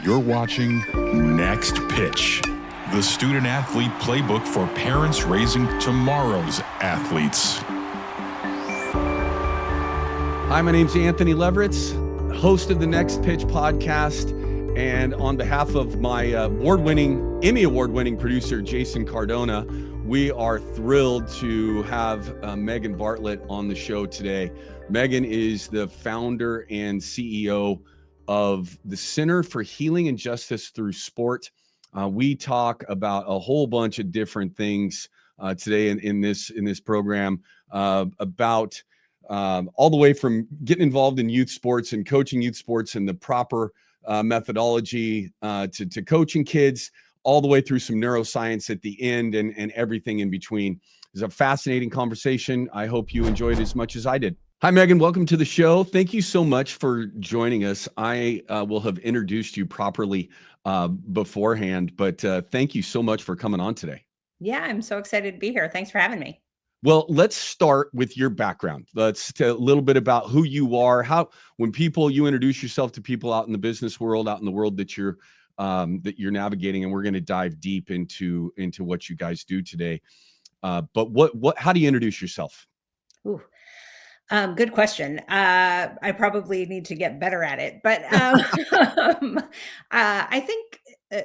You're watching Next Pitch, the student athlete playbook for parents raising tomorrow's athletes. Hi, my name's Anthony Leveritz, host of the Next Pitch podcast. And on behalf of my Emmy award-winning producer, Jason Cardona, we are thrilled to have Megan Bartlett on the show today. Megan is the founder and CEO of the Center for Healing and Justice Through Sport. We talk about a whole bunch of different things today in this program about all the way from getting involved in youth sports and coaching youth sports and the proper methodology to coaching kids, all the way through some neuroscience at the end and everything in between. It's a fascinating conversation. I hope you enjoyed it as much as I did. Hi, Megan. Welcome to the show. Thank you so much for joining us. I will have introduced you properly beforehand, but thank you so much for coming on today. Yeah, I'm so excited to be here. Thanks for having me. Well, let's start with your background. Let's tell a little bit about who you are. When you introduce yourself to people out in the business world, out in the world that you're navigating, and we're going to dive deep into what you guys do today. But how do you introduce yourself? Ooh. Good question. I probably need to get better at it, but I think,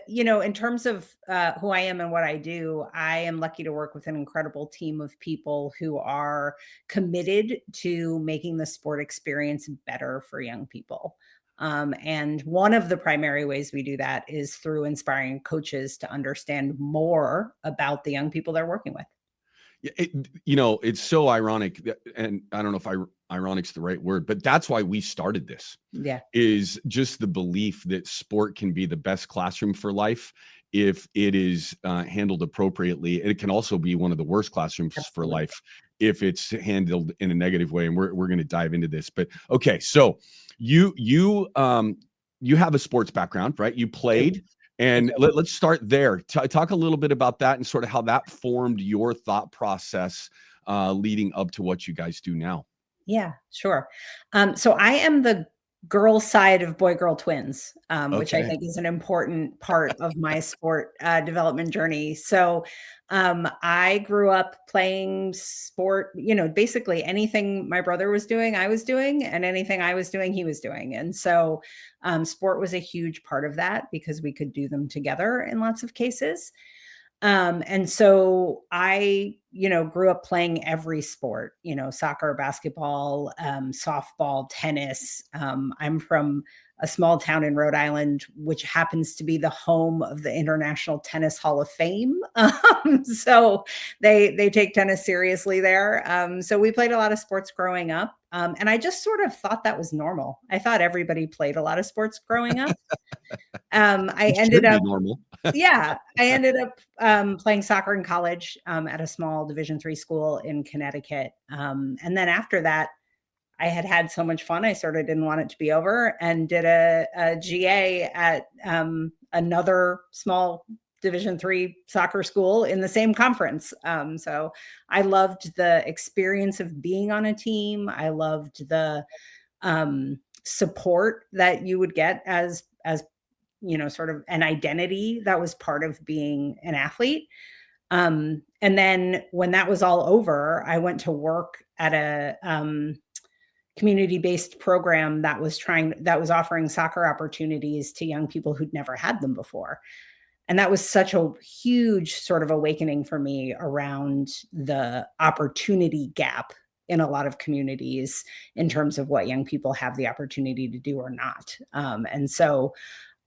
in terms of who I am and what I do, I am lucky to work with an incredible team of people who are committed to making the sport experience better for young people. And one of the primary ways we do that is through inspiring coaches to understand more about the young people they're working with. It's so ironic and I don't know if ironic's the right word, but that's why we started this. Yeah. Is just the belief that sport can be the best classroom for life if it is handled appropriately. And it can also be one of the worst classrooms for life if it's handled in a negative way. And we're going to dive into this. But okay, so you have a sports background, right? You played. And let's start there. Talk a little bit about that and sort of how that formed your thought process leading up to what you guys do now. Yeah, sure. So I am the girl side of boy-girl twins, which I think is an important part of my sport development journey. So I grew up playing sport, basically anything my brother was doing, I was doing, and anything I was doing, he was doing. And so sport was a huge part of that because we could do them together in lots of cases. And so I, grew up playing every sport, soccer, basketball, softball, tennis. I'm from a small town in Rhode Island, which happens to be the home of the International Tennis Hall of Fame. So they take tennis seriously there. So we played a lot of sports growing up. And I just sort of thought that was normal. I thought everybody played a lot of sports growing up. I ended up normal. I ended up playing soccer in college at a small Division III school in Connecticut. And then after that, I had so much fun. I sort of didn't want it to be over and did a GA at another small Division III soccer school in the same conference. So I loved the experience of being on a team. I loved the support that you would get as sort of an identity that was part of being an athlete. And then when that was all over, I went to work at a community-based program that was offering soccer opportunities to young people who'd never had them before. And that was such a huge sort of awakening for me around the opportunity gap in a lot of communities in terms of what young people have the opportunity to do or not. And so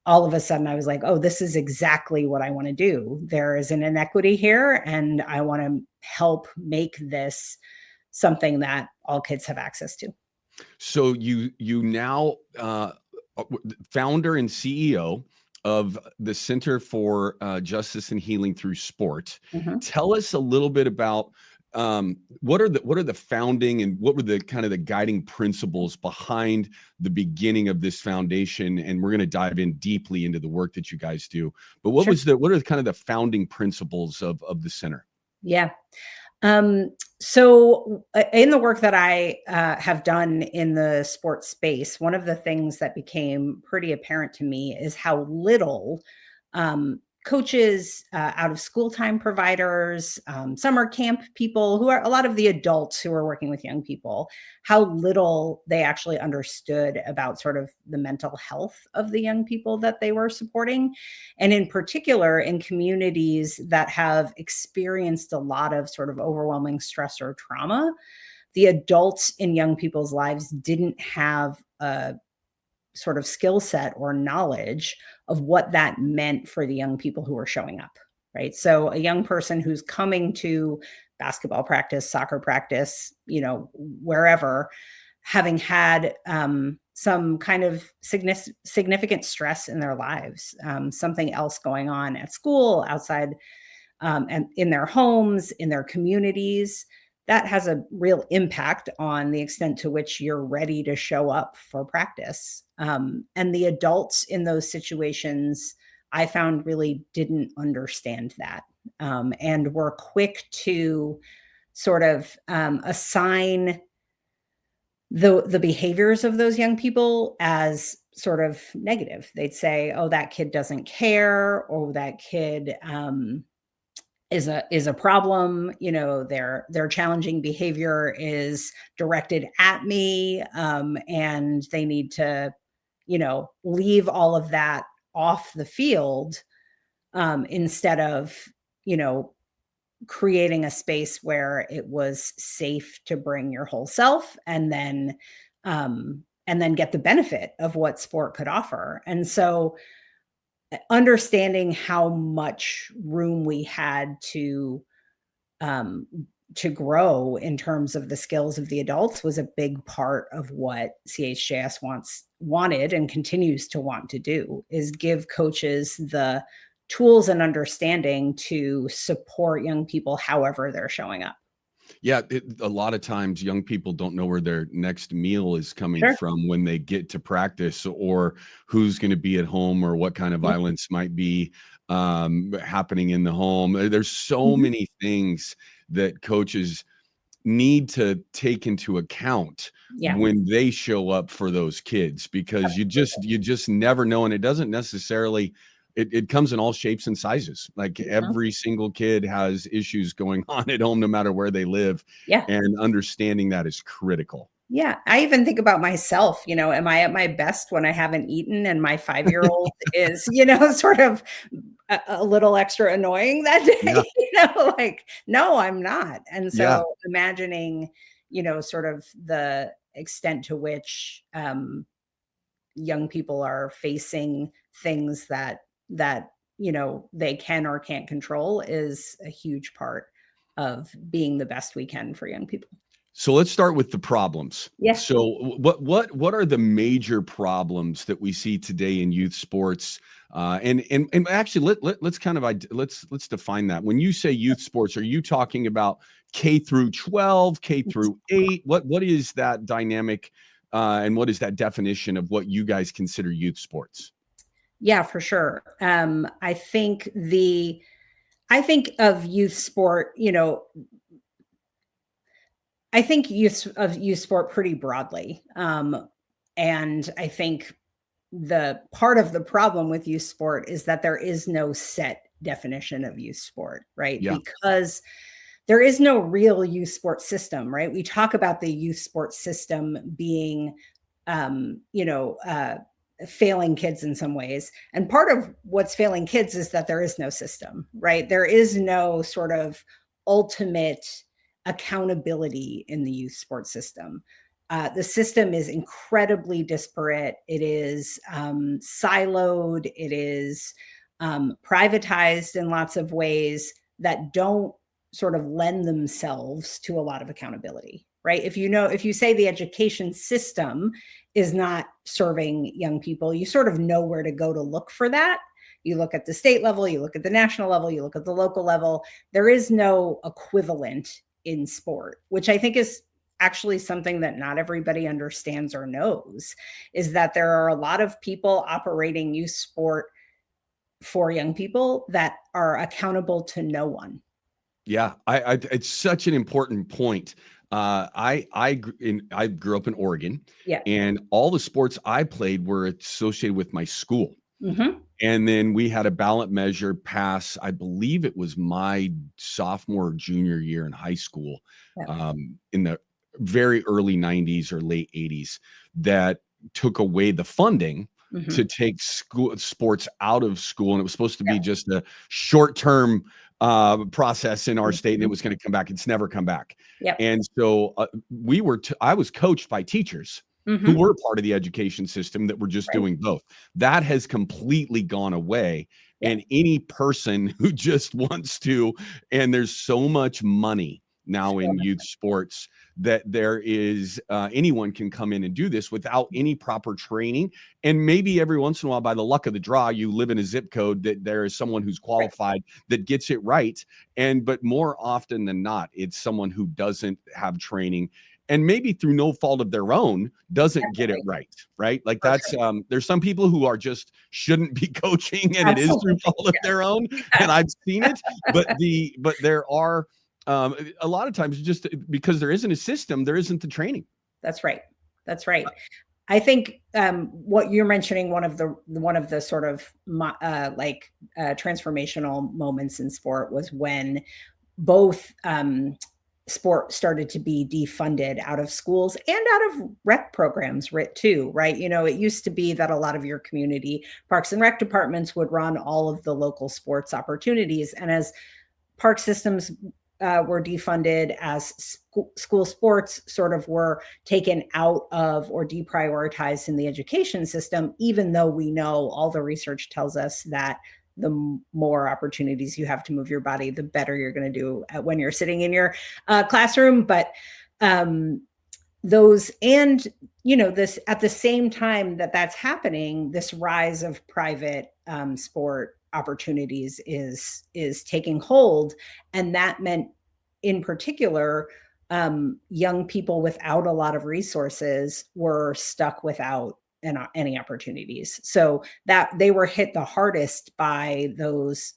all of a sudden I was like, oh, this is exactly what I want to do. There is an inequity here, and I want to help make this something that all kids have access to. So you now founder and CEO of the Center for Justice and Healing Through Sport. Mm-hmm. Tell us a little bit about what are the founding and what were the kind of the guiding principles behind the beginning of this foundation? And we're going to dive in deeply into the work that you guys do. But what are kind of the founding principles of the center? Yeah. So in the work that I have done in the sports space, one of the things that became pretty apparent to me is how little coaches, out of school time providers, summer camp people, who are a lot of the adults who are working with young people, how little they actually understood about sort of the mental health of the young people that they were supporting. And in particular, in communities that have experienced a lot of sort of overwhelming stress or trauma, the adults in young people's lives didn't have a sort of skill set or knowledge of what that meant for the young people who were showing up, right? So a young person who's coming to basketball practice, soccer practice, wherever, having had some kind of significant stress in their lives, something else going on at school, outside, and in their homes, in their communities, that has a real impact on the extent to which you're ready to show up for practice. And the adults in those situations, I found, really didn't understand that, and were quick to sort of assign the behaviors of those young people as sort of negative. They'd say, "Oh, that kid doesn't care," or "that kid is a problem. Their challenging behavior is directed at me, and they need to, leave all of that off the field, instead of, you know, creating a space where it was safe to bring your whole self, and then get the benefit of what sport could offer." And so understanding how much room we had um, to grow in terms of the skills of the adults was a big part of what CHJS wanted and continues to want to do, is give coaches the tools and understanding to support young people however they're showing up. Yeah, a lot of times young people don't know where their next meal is coming Sure. from when they get to practice, or who's going to be at home, or what kind of Yeah. violence might be happening in the home. There's so Mhm. many things that coaches need to take into account Yeah. when they show up for those kids, because you just never know. And it doesn't necessarily, it comes in all shapes and sizes. Like, Uh-huh. every single kid has issues going on at home, no matter where they live, Yeah. and understanding that is critical. Yeah, I even think about myself, am I at my best when I haven't eaten and my 5-year-old is, sort of a little extra annoying that Yeah, day, like, no, I'm not. And yeah. so imagining, sort of the extent to which young people are facing things that they can or can't control is a huge part of being the best we can for young people. So let's start with the problems. Yeah. So what are the major problems that we see today in youth sports? And actually, let's kind of let's define that. When you say youth sports, are you talking about K through 12, K through 8? What is that dynamic, and what is that definition of what you guys consider youth sports? Yeah, for sure. I think of youth sport, I think youth sport pretty broadly. And I think the part of the problem with youth sport is that there is no set definition of youth sport, right? Yeah, Because there is no real youth sport system, right? We talk about the youth sport system being, um, you know, uh, failing kids in some ways. And part of what's failing kids is that there is no system, right? There is no sort of ultimate accountability in the youth sports system. The system is incredibly disparate. It is siloed. It is privatized in lots of ways that don't sort of lend themselves to a lot of accountability, right? If you say the education system is not serving young people, you sort of know where to go to look for that. You look at the state level, you look at the national level, you look at the local level. There is no equivalent in sport, which I think is actually something that not everybody understands or knows, is that there are a lot of people operating youth sport for young people that are accountable to no one. Yeah, it's such an important point. I grew up in Oregon, Yeah. and all the sports I played were associated with my school. Hmm. And then we had a ballot measure pass, I believe it was my sophomore or junior year in high school, Yeah. in the very early 90s or late 80s, that took away the funding Hmm. to take school sports out of school. And it was supposed to Yeah. be just a short-term process in our state, and it Hmm. was going to come back. It's never come back. Yep. And so I was coached by teachers who Hmm. were part of the education system that were just Right. doing both. That has completely gone away. Yeah. And any person who just wants to, and there's so much money now So in much. youth sports that there is anyone can come in and do this without any proper training. And maybe every once in a while, by the luck of the draw, you live in a zip code that there is someone who's Right. qualified that gets it right. But more often than not, it's someone who doesn't have training, and maybe through no fault of their own doesn't get it Definitely. right. Like For that's sure. there's some people who are just shouldn't be coaching, and it is through Absolutely. fault of their own, and I've seen it. But there are a lot of times, just because there isn't a system, there isn't the training. That's right. That's right. I think what you're mentioning, one of the sort of transformational moments in sport was when both sport started to be defunded out of schools and out of rec programs, too, right? It used to be that a lot of your community parks and rec departments would run all of the local sports opportunities, and as park systems were defunded, as school sports sort of were taken out of or deprioritized in the education system, even though we know all the research tells us that the more opportunities you have to move your body, the better you're going to do when you're sitting in your classroom. But those, and this, at the same time that that's happening, this rise of private sport opportunities is taking hold, and that meant, in particular, young people without a lot of resources were stuck without any opportunities. So that they were hit the hardest by those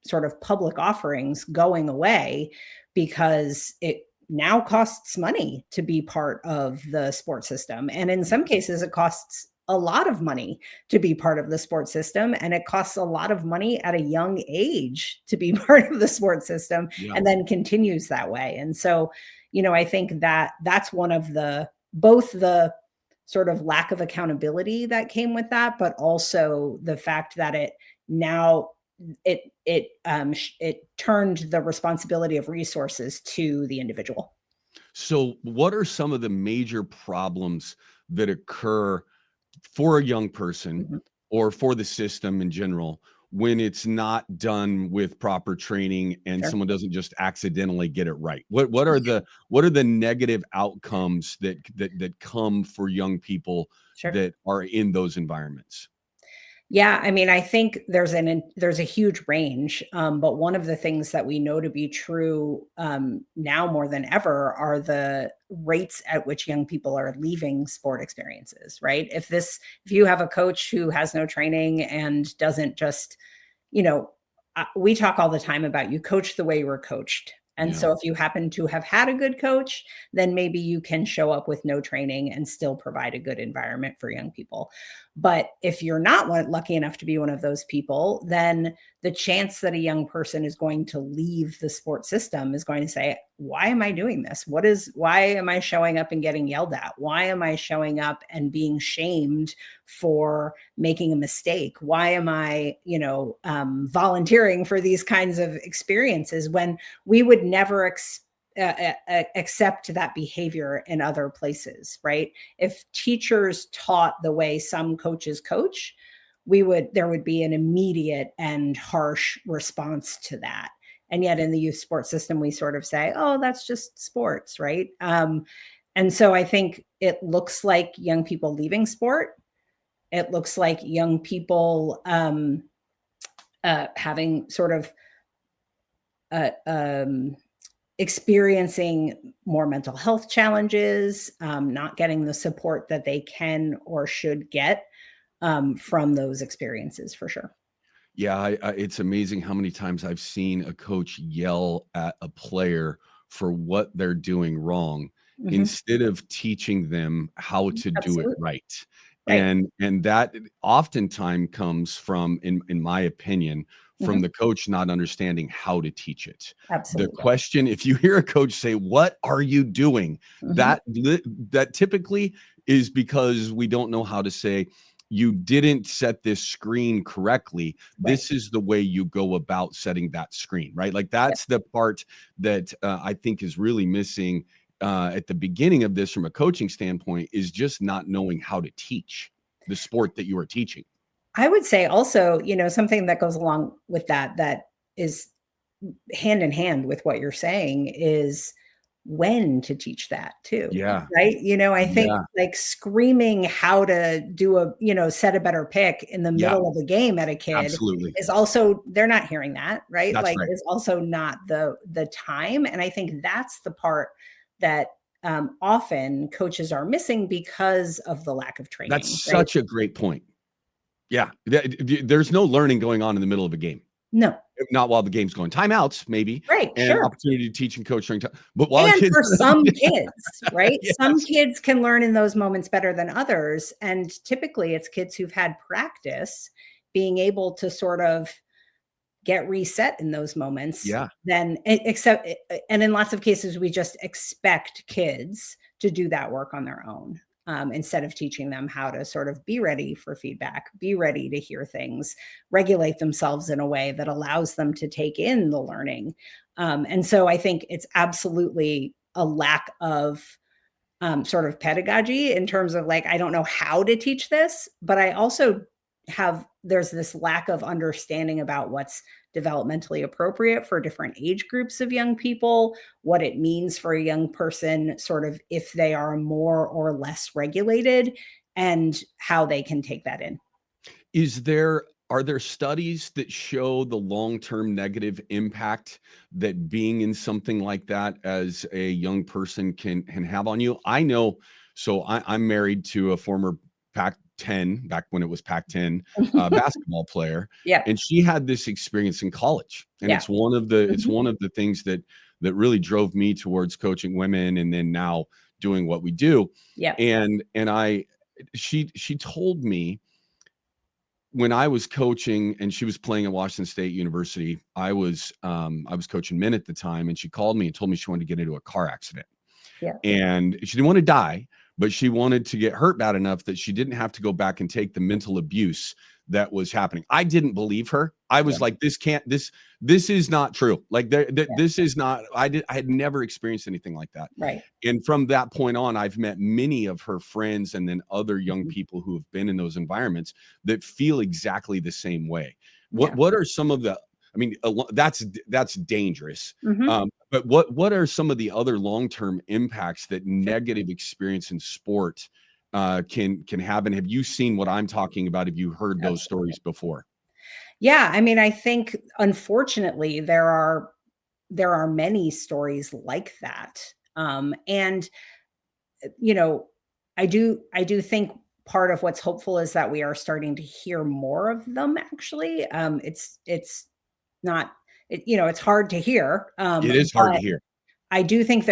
sort of public offerings going away, because it now costs money to be part of the sports system. And in some cases, it costs a lot of money to be part of the sports system. And it costs a lot of money at a young age to be part of the sports system, Yeah. and then continues that way. And so, I think that that's one of both the sort of lack of accountability that came with that, but also the fact that it turned the responsibility of resources to the individual. So, what are some of the major problems that occur for a young person Mhm. or for the system in general when it's not done with proper training and Sure. someone doesn't just accidentally get it right? What are the negative outcomes that come for young people Sure. that are in those environments? Yeah, I mean, I think there's a huge range, but one of the things that we know to be true now more than ever are the rates at which young people are leaving sport experiences. Right? If you have a coach who has no training and doesn't just, you know, we talk all the time about, you coach the way you were coached. And Yeah. so if you happen to have had a good coach, then maybe you can show up with no training and still provide a good environment for young people. But if you're not lucky enough to be one of those people, then the chance that a young person is going to leave the sports system is going to say, why am I doing this? Why am I showing up and getting yelled at? Why am I showing up and being shamed for making a mistake? Why am I, volunteering for these kinds of experiences when we would never accept that behavior in other places, right? If teachers taught the way some coaches coach, there would be an immediate and harsh response to that. And yet in the youth sports system, we sort of say, oh, that's just sports, right? And so I think it looks like young people leaving sport. It looks like young people having sort of experiencing more mental health challenges, not getting the support that they can or should get from those experiences, for sure. Yeah, it's amazing how many times I've seen a coach yell at a player for what they're doing wrong Mhm. instead of teaching them how to do it Absolutely. right. Right. And that oftentimes comes from, in my opinion, from Mhm. the coach not understanding how to teach it. The Absolutely. question, if you hear a coach say, "What are you doing?" Mhm. That typically is because we don't know how to say, "You didn't set this screen correctly. Right. This is the way you go about setting that screen," right? Like Yep. that's the part that I think is really missing at the beginning of this from a coaching standpoint, is just not knowing how to teach the sport that you are teaching. I would say also, something that goes along with that, that is hand in hand with what you're saying, is when to teach that too, Yeah. right? I think Yeah. like screaming how to do set a better pick in the Yeah. middle of a game at a kid Absolutely. is also, they're not hearing that, right? That's Like, right. is also not the time. And I think that's the part that often coaches are missing because of the lack of training, That's right? such a great point. Yeah. There's no learning going on in the middle of a game. No. Not while the game's going. Timeouts, maybe, Right, and sure. opportunity to teach and coach during time. But while a And kid's for some kids, right? Some yes. kids can learn in those moments better than others, and typically it's kids who've had practice being able to sort of get reset in those moments, Yeah. then except and in lots of cases, we just expect kids to do that work on their own, instead of teaching them how to sort of be ready for feedback, be ready to hear things, regulate themselves in a way that allows them to take in the learning. And so I think it's absolutely a lack of sort of pedagogy in terms of like, I don't know how to teach this, but I also there's this lack of understanding about what's developmentally appropriate for different age groups of young people, what it means for a young person, sort of if they are more or less regulated, and how they can take that in. Are there studies that show the long-term negative impact that being in something like that as a young person can have on you? I know, so I'm married to a former Pac-10, back when it was Pac-10, basketball player, Yeah. and she had this experience in college, and Yeah. it's Mhm. one of the things that really drove me towards coaching women, and then now doing what we do. Yeah. And she told me, when I was coaching and she was playing at Washington State University, I was coaching men at the time, and she called me and told me she wanted to get into a car accident. Yeah. And she didn't want to die, but she wanted to get hurt bad enough that she didn't have to go back and take the mental abuse that was happening. I didn't believe her. I Yeah. was like, this is not true. Like Yeah. this is not, I had never experienced anything like that. Right. And from that point on, I've met many of her friends and then other young Mhm. people who have been in those environments that feel exactly the same way. Yeah. What are some of the, I mean, that's dangerous. Mhm. But what are some of the other long-term impacts that Sure. negative experience in sport can have? And have you seen what I'm talking about? Have you heard those Absolutely. stories before? Yeah, I mean, I think unfortunately there are many stories like that. And you know, I do think part of what's hopeful is that we are starting to hear more of them actually. It's not it's hard to hear. It is hard to But hear. I do think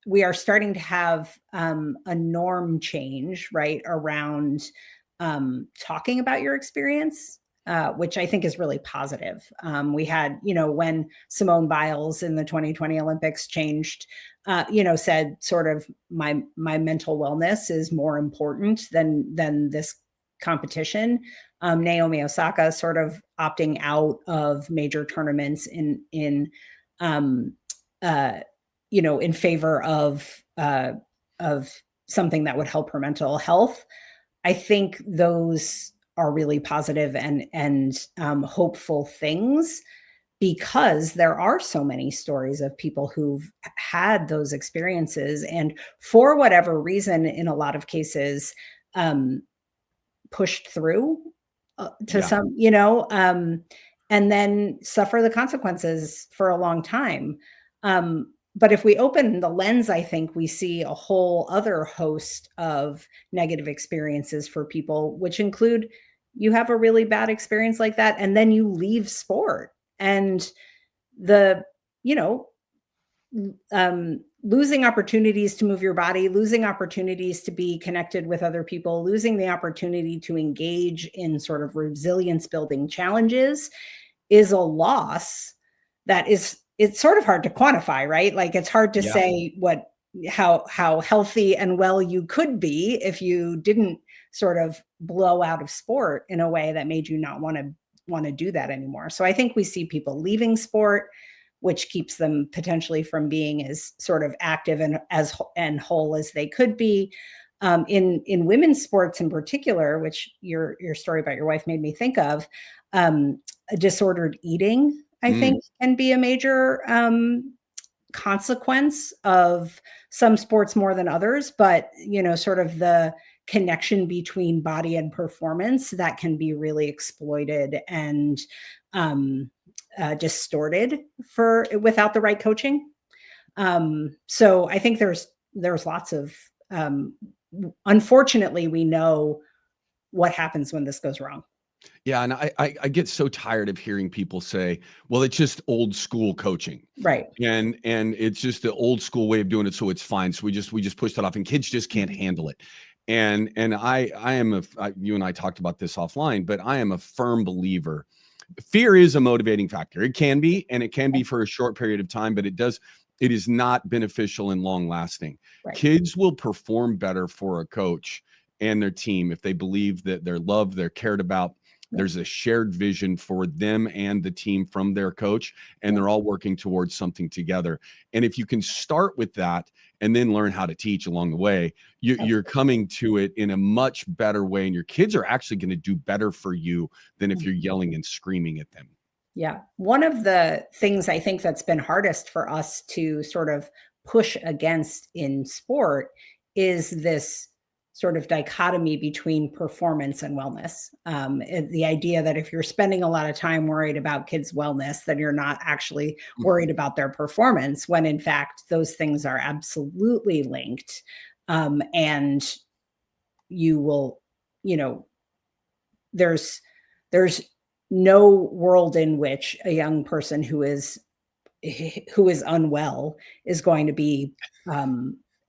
we are starting to have a norm change, right, around talking about your experience, which I think is really positive. We had, when Simone Biles in the 2020 Olympics said sort of my mental wellness is more important than this competition. Naomi Osaka sort of opting out of major tournaments um, uh, in favor of something that would help her mental health. I think those are really positive and hopeful things, because there are so many stories of people who've had those experiences and for whatever reason, in a lot of cases, um, pushed through to Yeah. some, and then suffer the consequences for a long time. But if we open the lens, I think we see a whole other host of negative experiences for people, which include you have a really bad experience like that, and then you leave sport, and the, you know, losing opportunities to move your body, losing opportunities to be connected with other people, losing the opportunity to engage in sort of resilience building challenges is a loss that it's sort of hard to quantify, right? Like it's hard to say how healthy and well you could be if you didn't sort of blow out of sport in a way that made you not want to do that anymore. So I think we see people leaving sport, which keeps them potentially from being as sort of active and whole as they could be. In women's sports in particular, which your story about your wife made me think of, disordered eating, I think, can be a major consequence of some sports more than others, but sort of the connection between body and performance that can be really exploited and distorted without the right coaching. So I think there's lots of unfortunately, we know what happens when this goes wrong. Yeah. And I get so tired of hearing people say, well, it's just old school coaching. Right. And it's just the old school way of doing it. So it's fine. So we just push that off and kids just can't handle it. And I am you and I talked about this offline, but I am a firm believer. Fear is a motivating factor. It can be, and it can be for a short period of time, but it is not beneficial and long lasting. Right. Kids will perform better for a coach and their team if they believe that they're loved, they're cared about. There's a shared vision for them and the team from their coach, and they're all working towards something together. And if you can start with that and then learn how to teach along the way, you're coming to it in a much better way. And your kids are actually going to do better for you than if you're yelling and screaming at them. Yeah. One of the things I think that's been hardest for us to sort of push against in sport is this sort of dichotomy between performance and wellness. The idea that if you're spending a lot of time worried about kids' wellness, then you're not actually worried about their performance, when in fact, those things are absolutely linked. And you will, there's no world in which a young person who is unwell is going to be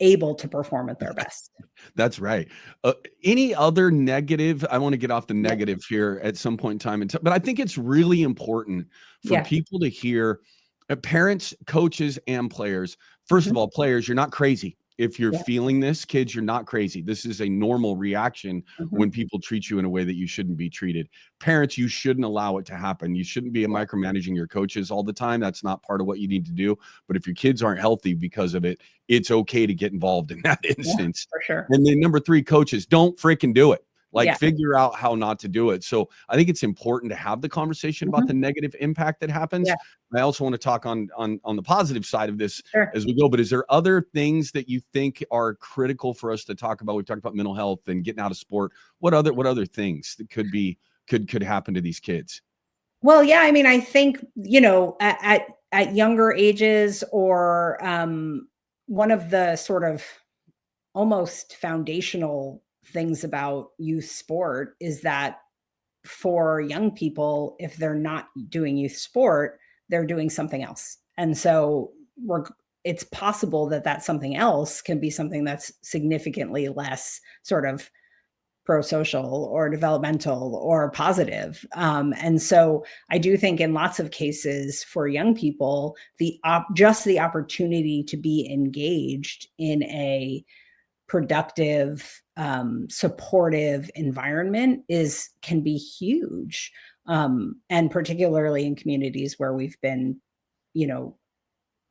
able to perform at their best. That's right. Any other negative? I want to get off the negative here at some point in time, but I think it's really important for people to hear, parents, coaches, and players. First of all, players, you're not crazy. If you're feeling this, kids, you're not crazy. This is a normal reaction when people treat you in a way that you shouldn't be treated. Parents, you shouldn't allow it to happen. You shouldn't be micromanaging your coaches all the time. That's not part of what you need to do. But if your kids aren't healthy because of it, it's okay to get involved in that instance. For sure. And then number 3, coaches, don't freaking do it. Figure out how not to do it. So I think it's important to have the conversation about the negative impact that happens. Yeah. I also want to talk on the positive side of this as we go. But is there other things that you think are critical for us to talk about? We've talked about mental health and getting out of sport. What other things that could happen to these kids? Well, yeah, I mean, I think, at younger ages, or one of the sort of almost foundational things about youth sport is that for young people, if they're not doing youth sport, they're doing something else. And so it's possible that something else can be something that's significantly less sort of pro-social or developmental or positive. And so I do think in lots of cases for young people, just the opportunity to be engaged in a productive, supportive environment can be huge. And particularly in communities where we've been,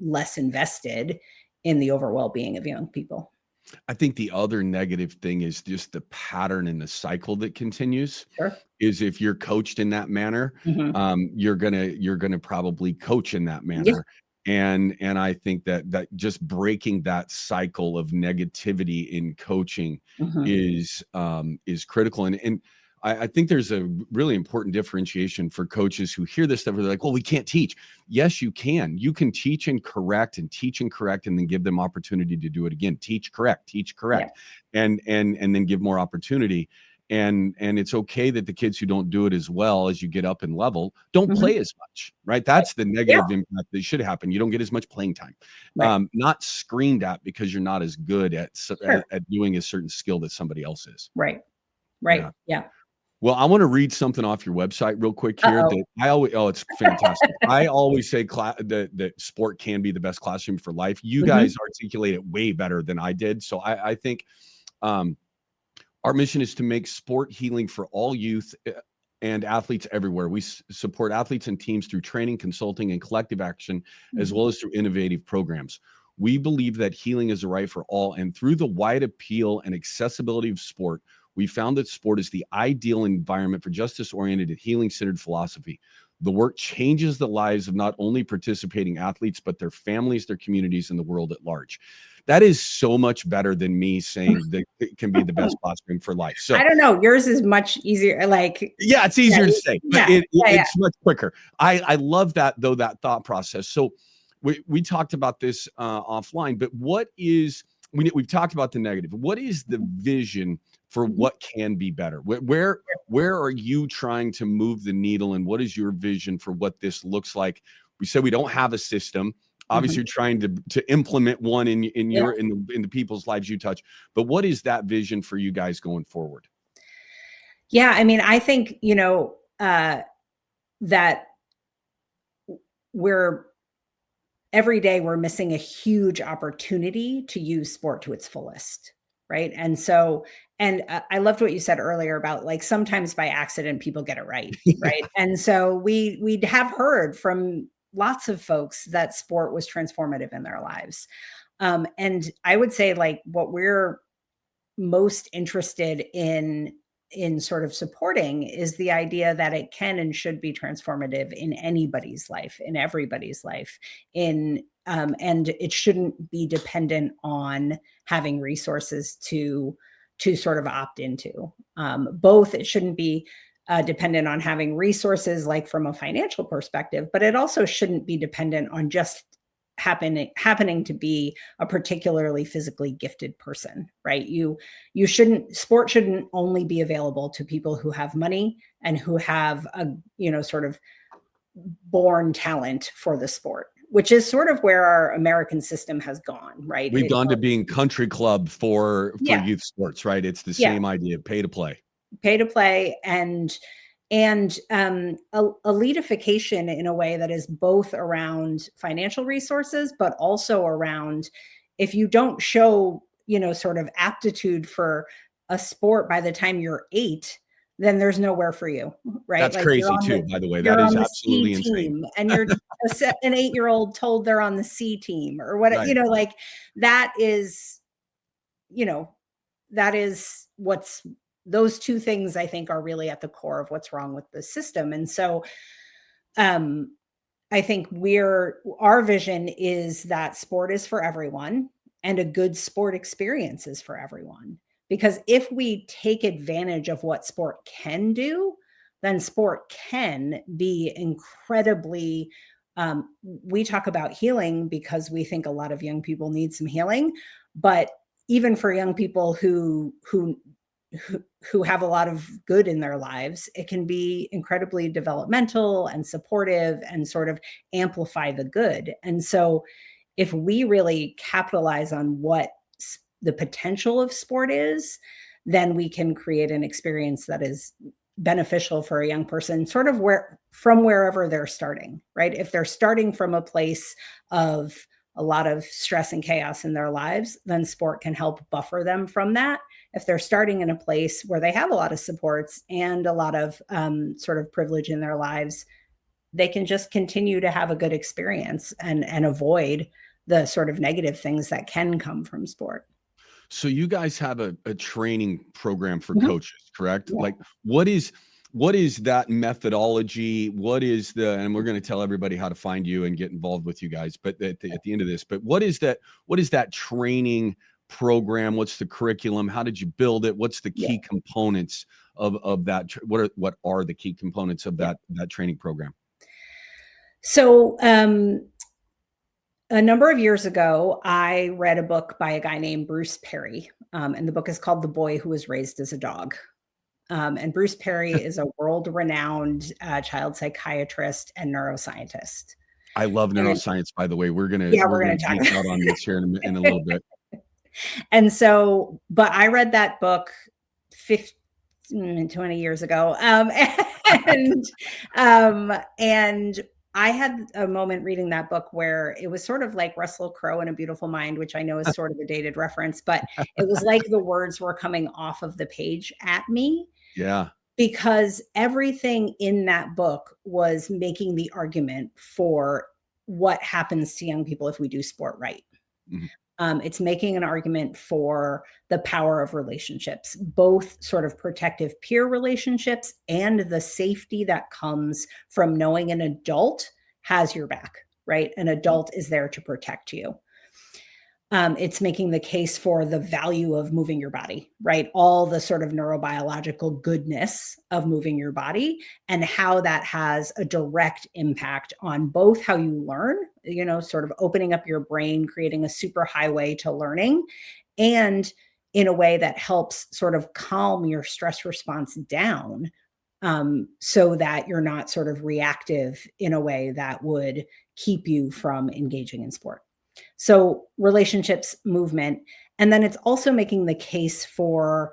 less invested in the overall well-being of young people. I think the other negative thing is just the pattern and the cycle that continues. Sure. Is if you're coached in that manner, you're gonna probably coach in that manner. And I think that just breaking that cycle of negativity in coaching is critical. And I think there's a really important differentiation for coaches who hear this stuff where they're like, well, we can't teach. Yes, you can. You can teach and correct, and then give them opportunity to do it again. Teach, correct, and then give more opportunity. and it's okay that the kids who don't do it as well as you get up in level don't Mhm. play as much, right? That's the negative impact that should happen. You don't get as much playing time, Right. not screamed at because you're not as good at Sure. at doing a certain skill that somebody else is. Right. Yeah. Right. Yeah. Well, I want to read something off your website real quick here Uh-oh. that I always, oh, it's fantastic. I always say that sport can be the best classroom for life. You Mhm. guys articulate it way better than I did. So I think um, our mission is to make sport healing for all youth and athletes everywhere. We support athletes and teams through training, consulting, and collective action, as well as through innovative programs. We believe that healing is a right for all, and through the wide appeal and accessibility of sport, we found that sport is the ideal environment for justice-oriented and healing-centered philosophy. The work changes the lives of not only participating athletes, but their families, their communities, and the world at large. That is so much better than me saying that it can be the best classroom for life. So I don't know. Yours is much easier. Like, yeah, it's easier to say, but yeah. it's much quicker. I love that though, that thought process. So we talked about this offline, but what is we've talked about the negative. What is the vision for what can be better? Where are you trying to move the needle, and what is your vision for what this looks like? We said we don't have a system. Obviously, you're trying to implement one in the people's lives you touch. But what is that vision for you guys going forward? Yeah, I mean, I think, that every day we're missing a huge opportunity to use sport to its fullest, right? And so, and I loved what you said earlier about, like, sometimes by accident people get it right, right? And so we have heard from lots of folks that sport was transformative in their lives. And I would say, like, what we're most interested in sort of supporting is the idea that it can and should be transformative in anybody's life, in everybody's life, and it shouldn't be dependent on having resources to sort of opt into. Both, it shouldn't be dependent on having resources, like from a financial perspective, but it also shouldn't be dependent on just happening to be a particularly physically gifted person, right? Sport shouldn't only be available to people who have money and who have a, sort of born talent for the sport, which is sort of where our American system has gone, right? We've gone to being country club for Yeah. youth sports, right? It's the Yeah. same idea, pay to play. Pay to play, and elitification in a way that is both around financial resources, but also around, if you don't show, sort of aptitude for a sport by the time you're 8, then there's nowhere for you, right? That's Like, crazy too, by the way. That you're is on the absolutely C insane. team, and you're an 8-year-old told they're on the C team or what, Right. like, that is, that is what's those two things, I think, are really at the core of what's wrong with the system. And so I think our vision is that sport is for everyone and a good sport experience is for everyone. Because if we take advantage of what sport can do, then sport can be incredibly, we talk about healing because we think a lot of young people need some healing, but even for young people who have a lot of good in their lives, it can be incredibly developmental and supportive and sort of amplify the good. And so if we really capitalize on what the potential of sport is, then we can create an experience that is beneficial for a young person, sort of from wherever they're starting, right? If they're starting from a place of a lot of stress and chaos in their lives, then sport can help buffer them from that. If they're starting in a place where they have a lot of supports and a lot of sort of privilege in their lives, they can just continue to have a good experience and avoid the sort of negative things that can come from sport. So you guys have a training program for Mhm. coaches, correct? Yeah. Like what is that methodology? And we're going to tell everybody how to find you and get involved with you guys, but at the end of this, but what is that training program? What's the curriculum? How did you build it? What's the key components of that? What are the key components of that training program? So, a number of years ago, I read a book by a guy named Bruce Perry, and the book is called The Boy Who Was Raised as a Dog. And Bruce Perry is a world-renowned child psychiatrist and neuroscientist. I love neuroscience, by the way. We're gonna talk geek out on this here in a little bit. And so, but I read that book 20 years ago. And I had a moment reading that book where it was sort of like Russell Crowe in A Beautiful Mind, which I know is sort of a dated reference, but it was like the words were coming off of the page at me. Yeah. Because everything in that book was making the argument for what happens to young people if we do sport right. Mm-hmm. It's making an argument for the power of relationships, both sort of protective peer relationships and the safety that comes from knowing an adult has your back, right? An adult is there to protect you. It's making the case for the value of moving your body, right? All the sort of neurobiological goodness of moving your body and how that has a direct impact on both how you learn, sort of opening up your brain, creating a super highway to learning, and in a way that helps sort of calm your stress response down, so that you're not sort of reactive in a way that would keep you from engaging in sport. So relationships, movement, and then it's also making the case for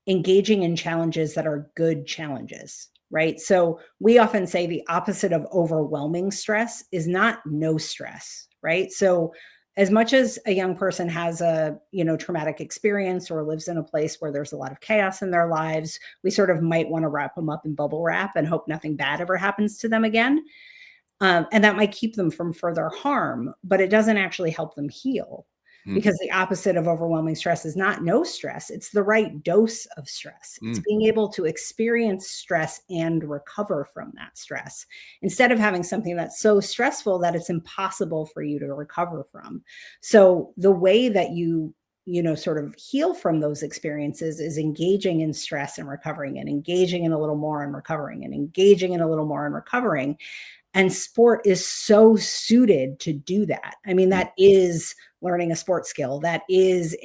engaging in challenges that are good challenges, right? So we often say the opposite of overwhelming stress is not no stress, right? So as much as a young person has a, traumatic experience or lives in a place where there's a lot of chaos in their lives, we sort of might want to wrap them up in bubble wrap and hope nothing bad ever happens to them again. And that might keep them from further harm, but it doesn't actually help them heal, because the opposite of overwhelming stress is not no stress. It's the right dose of stress. It's being able to experience stress and recover from that stress instead of having something that's so stressful that it's impossible for you to recover from. So the way that you sort of heal from those experiences is engaging in stress and recovering, and engaging in a little more and recovering, and engaging in a little more and recovering. And sport is so suited to do that. I mean, that is learning a sport skill. That is,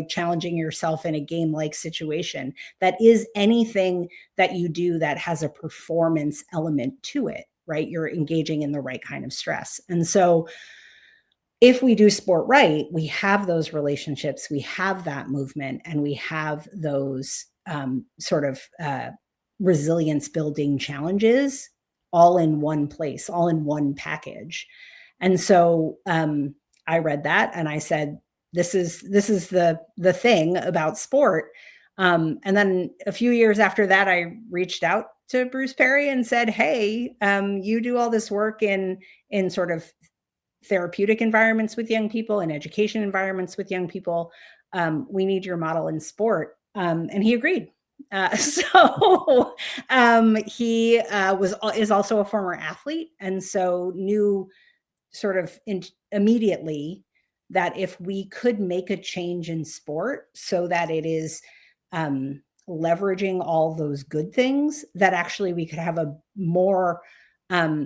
challenging yourself in a game-like situation. That is anything that you do that has a performance element to it, right? You're engaging in the right kind of stress. And so if we do sport right, we have those relationships, we have that movement, and we have those sort of resilience building challenges all in one place, all in one package. And so I read that and I said, this is the thing about sport. And then a few years after that, I reached out to Bruce Perry and said, hey, you do all this work in sort of therapeutic environments with young people and education environments with young people. We need your model in sport. And he agreed. He is also a former athlete, and so knew sort of immediately that if we could make a change in sport so that it is leveraging all those good things, that actually we could have a more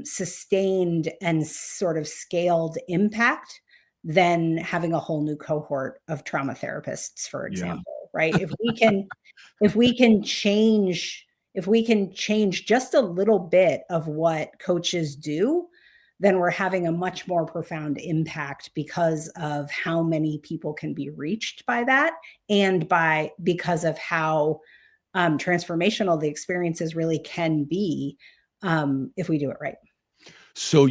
sustained and sort of scaled impact than having a whole new cohort of trauma therapists, for example. Yeah. Right? If we can change just a little bit of what coaches do, then we're having a much more profound impact because of how many people can be reached by that, and because of how transformational the experiences really can be if we do it right. So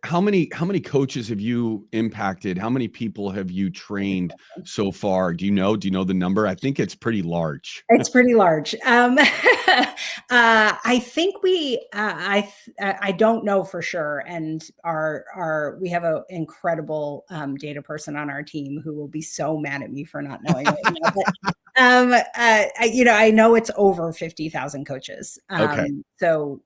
how many coaches have you impacted? How many people have you trained so far? Do you know the number? I think it's pretty large. It's pretty large. I think I don't know for sure. And we have an incredible data person on our team who will be so mad at me for not knowing right now. But I know it's over 50,000 coaches. Okay. So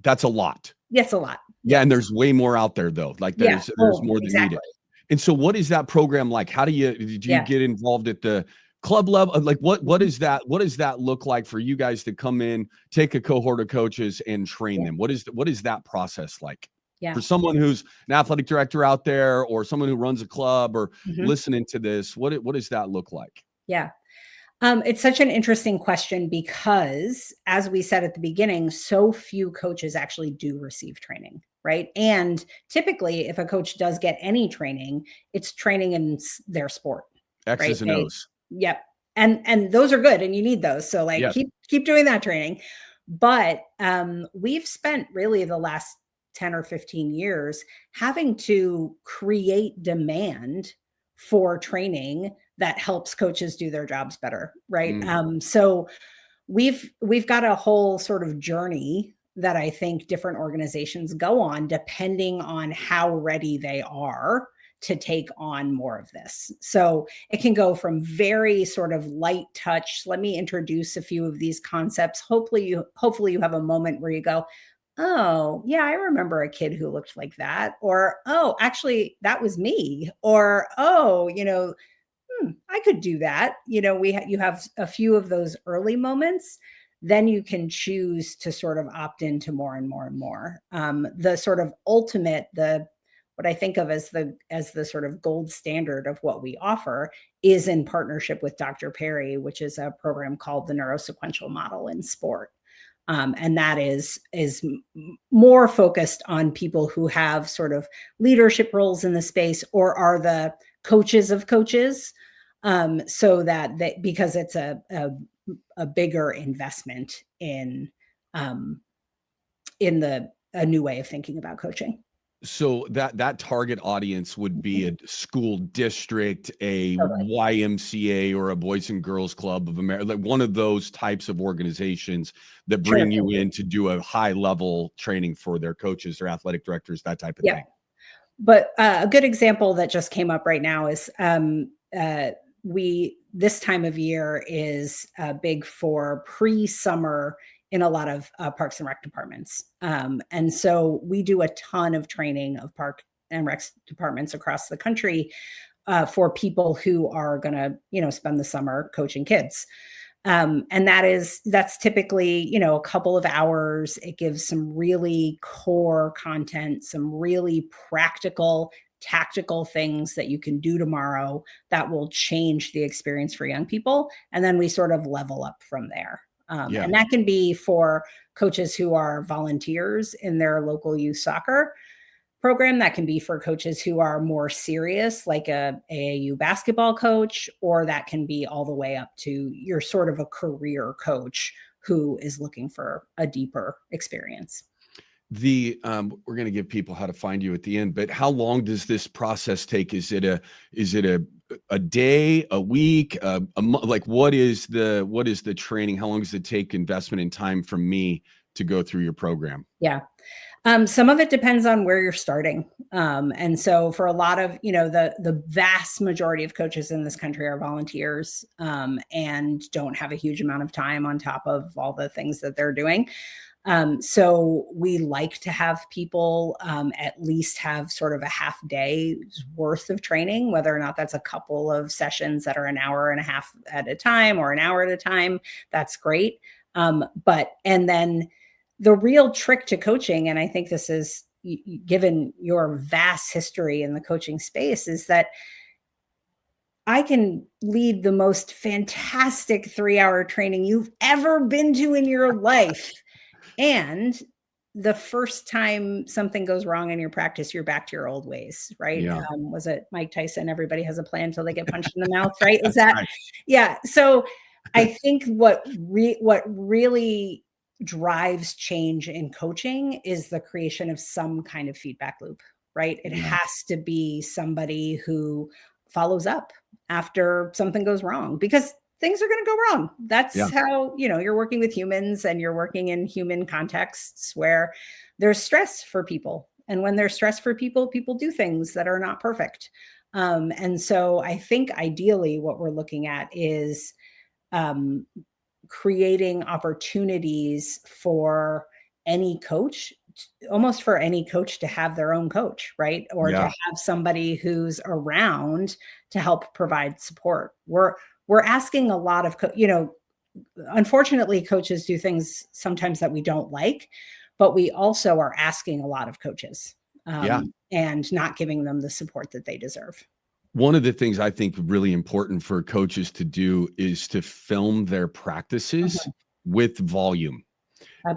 that's a lot. Yes, a lot. Yeah, and there's way more out there though. Like there's more than needed. And so, what is that program like? How did you get involved at the club level? Like, what is that? What does that look like for you guys to come in, take a cohort of coaches, and train them? What is that process like? Yeah. For someone who's an athletic director out there, or someone who runs a club, or listening to this, what does that look like? Yeah. It's such an interesting question because, as we said at the beginning, so few coaches actually do receive training, right? And typically, if a coach does get any training, it's training in their sport, right? X's and O's. Yep, and those are good, and you need those. So, like, Yes. keep doing that training. But we've spent really the last 10 or 15 years having to create demand for training that helps coaches do their jobs better, right? So we've got a whole sort of journey that I think different organizations go on depending on how ready they are to take on more of this. So it can go from very sort of light touch. Let me introduce a few of these concepts. Hopefully you have a moment where you go, oh, yeah, I remember a kid who looked like that. Or, oh, actually, that was me. Or, oh, I could do that. You have a few of those early moments. Then you can choose to sort of opt into more and more and more. The sort of ultimate, what I think of as the sort of gold standard of what we offer is in partnership with Dr. Perry, which is a program called the neurosequential model in sport. And that is more focused on people who have sort of leadership roles in the space or are the coaches of coaches, so that because it's a bigger investment in a new way of thinking about coaching. So that target audience would be a school district, a Totally. YMCA, or a Boys and Girls Club of America, like one of those types of organizations that Sure. bring you in to do a high level training for their coaches, their athletic directors, that type of Yeah. thing. But a good example that just came up right now is this time of year is big for pre-summer in a lot of parks and rec departments. And so we do a ton of training of park and rec departments across the country for people who are going to, spend the summer coaching kids. And that's typically, a couple of hours. It gives some really core content, some really practical, tactical things that you can do tomorrow that will change the experience for young people. And then we sort of level up from there. And that can be for coaches who are volunteers in their local youth soccer program. That can be for coaches who are more serious, like a AAU basketball coach, or that can be all the way up to you're sort of a career coach who is looking for a deeper experience. We're going to give people how to find you at the end, but how long does this process take? Is it a day, a week, like what is the training? How long does it take investment and time from me to go through your program? Yeah. Some of it depends on where you're starting. And so for a lot of, the vast majority of coaches in this country are volunteers and don't have a huge amount of time on top of all the things that they're doing. So we like to have people at least have sort of a half day's worth of training, whether or not that's a couple of sessions that are an hour and a half at a time or an hour at a time. That's great. And then the real trick to coaching, and I think this is given your vast history in the coaching space, is that I can lead the most fantastic 3-hour training you've ever been to in your life. And the first time something goes wrong in your practice, you're back to your old ways, right? Yeah. Was it Mike Tyson? Everybody has a plan until they get punched in the mouth, right? Is that, right. Yeah. So I think what really drives change in coaching is the creation of some kind of feedback loop, right? It has to be somebody who follows up after something goes wrong, because things are going to go wrong. That's how, you're working with humans and you're working in human contexts where there's stress for people. And when there's stress for people, people do things that are not perfect. And so I think ideally what we're looking at is creating opportunities for any coach, almost for any coach to have their own coach, right? Or to have somebody who's around to help provide support. We're asking a lot of, unfortunately, coaches do things sometimes that we don't like, but we also are asking a lot of coaches and not giving them the support that they deserve. One of the things I think really important for coaches to do is to film their practices Mhm. with volume.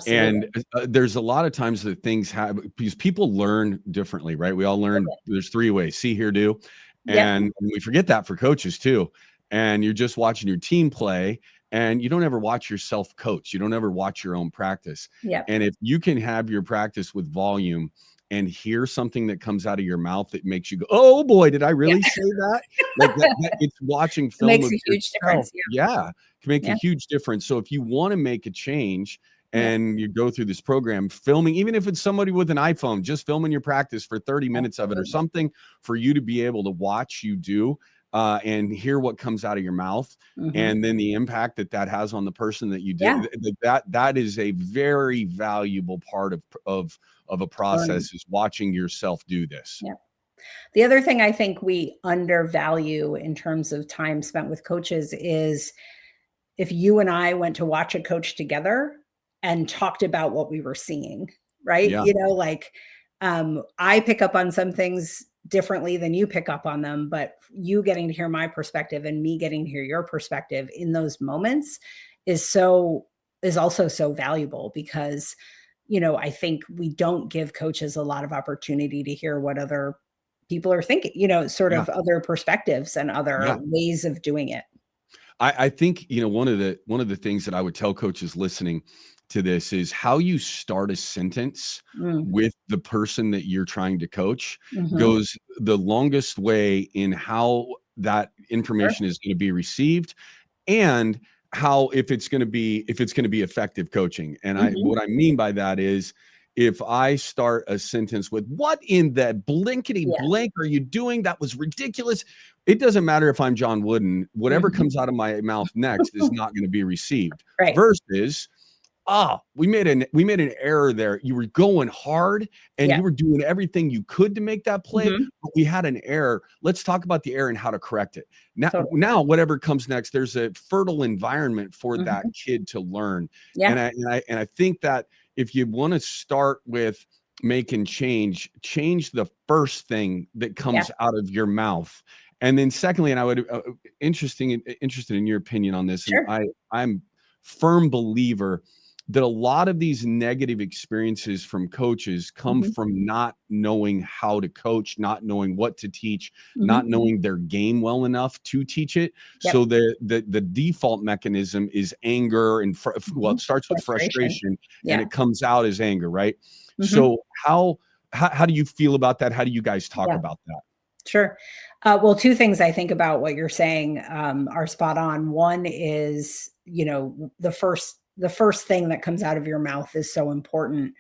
And Absolutely. there's a lot of times that things happen because people learn differently, right? We all learn. There's three ways: see, hear, do, Yep. and we forget that for coaches too. And you're just watching your team play, and you don't ever watch yourself coach. You don't ever watch your own practice. Yep. And if you can have your practice with volume and hear something that comes out of your mouth that makes you go, "Oh boy, did I Yeah. really say that?" Like that it's watching It film makes of a huge yourself. difference. Yeah. Yeah, can make a Yeah. huge difference. So if you want to make a change Yeah. and you go through this program filming, even if it's somebody with an iPhone, just filming your practice for 30 minutes of it or Absolutely. something for you to be able to watch you do and hear what comes out of your mouth. Mhm. And then the impact that that has on the person that you Yeah. did that is a very valuable part of a Learning. process is watching yourself do this. Yeah. The other thing I think we undervalue in terms of time spent with coaches is if you and I went to watch a coach together and talked about what we were seeing, right? Yeah, Like, I pick up on some things differently than you pick up on them, but you getting to hear my perspective and me getting to hear your perspective in those moments is so is also so valuable because I think we don't give coaches a lot of opportunity to hear what other people are thinking, sort yeah, of other perspectives and other yeah. ways of doing it. I think one of the things that I would tell coaches listening to this is how you start a sentence Mm. with the person that you're trying to coach Mhm. goes the longest way in how that Sure. information is going to be received and how if it's going to be effective coaching. And I Mhm. what I mean by that is if I start a sentence with "What in the blinkety Yeah. blank are you doing? That was ridiculous." It doesn't matter if I'm John Wooden. Whatever Mhm. comes out of my mouth next is not going to be received. Right. Versus we made an error there. You were going hard and Yeah. you were doing everything you could to make that play, Mhm. but we had an error. Let's talk about the error and how to correct it. Now, Totally. now whatever comes next, there's a fertile environment for that Mhm. kid to learn. And Yeah. I think that if you want to start with making change the first thing that Yeah. comes out of your mouth. And then secondly, and I would interested in your opinion on this, and Sure. I'm firm believer that a lot of these negative experiences from coaches come Mhm. from not knowing how to coach, not knowing what to teach, not Mhm. knowing their game well enough to teach it. Yep. So the default mechanism is anger and well, it Mhm. starts with Frustration. frustration and Yeah. it comes out as anger, right? Mhm. So how do you feel about that? How do you guys talk Yeah. about that? Sure. Well, two things I think about what you're saying are spot on. One is, the first thing that comes out of your mouth is so important.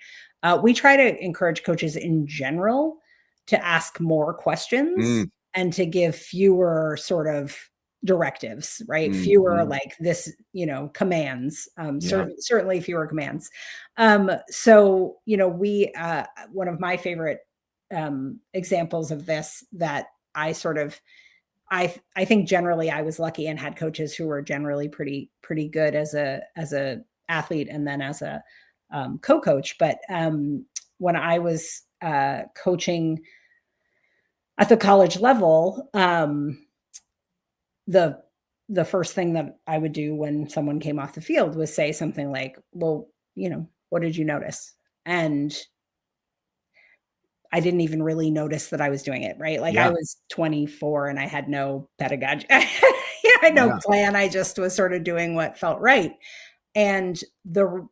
We try to encourage coaches in general to ask more questions Mm, and to give fewer sort of directives, right? Fewer mhm. like this, commands. Yeah. Certainly fewer commands. So we one of my favorite examples of this that I sort of I think generally I was lucky and had coaches who were generally pretty good as a athlete and then as a co-coach. But when I was coaching at the college level, the the first thing that I would do when someone came off the field was say something like, "Well, what did you notice?" And I didn't even really notice that I was doing it, right? Like, I Yeah. was 24 and I had no pedagogy. I had no Yeah. plan, I just was sort of doing what felt right. And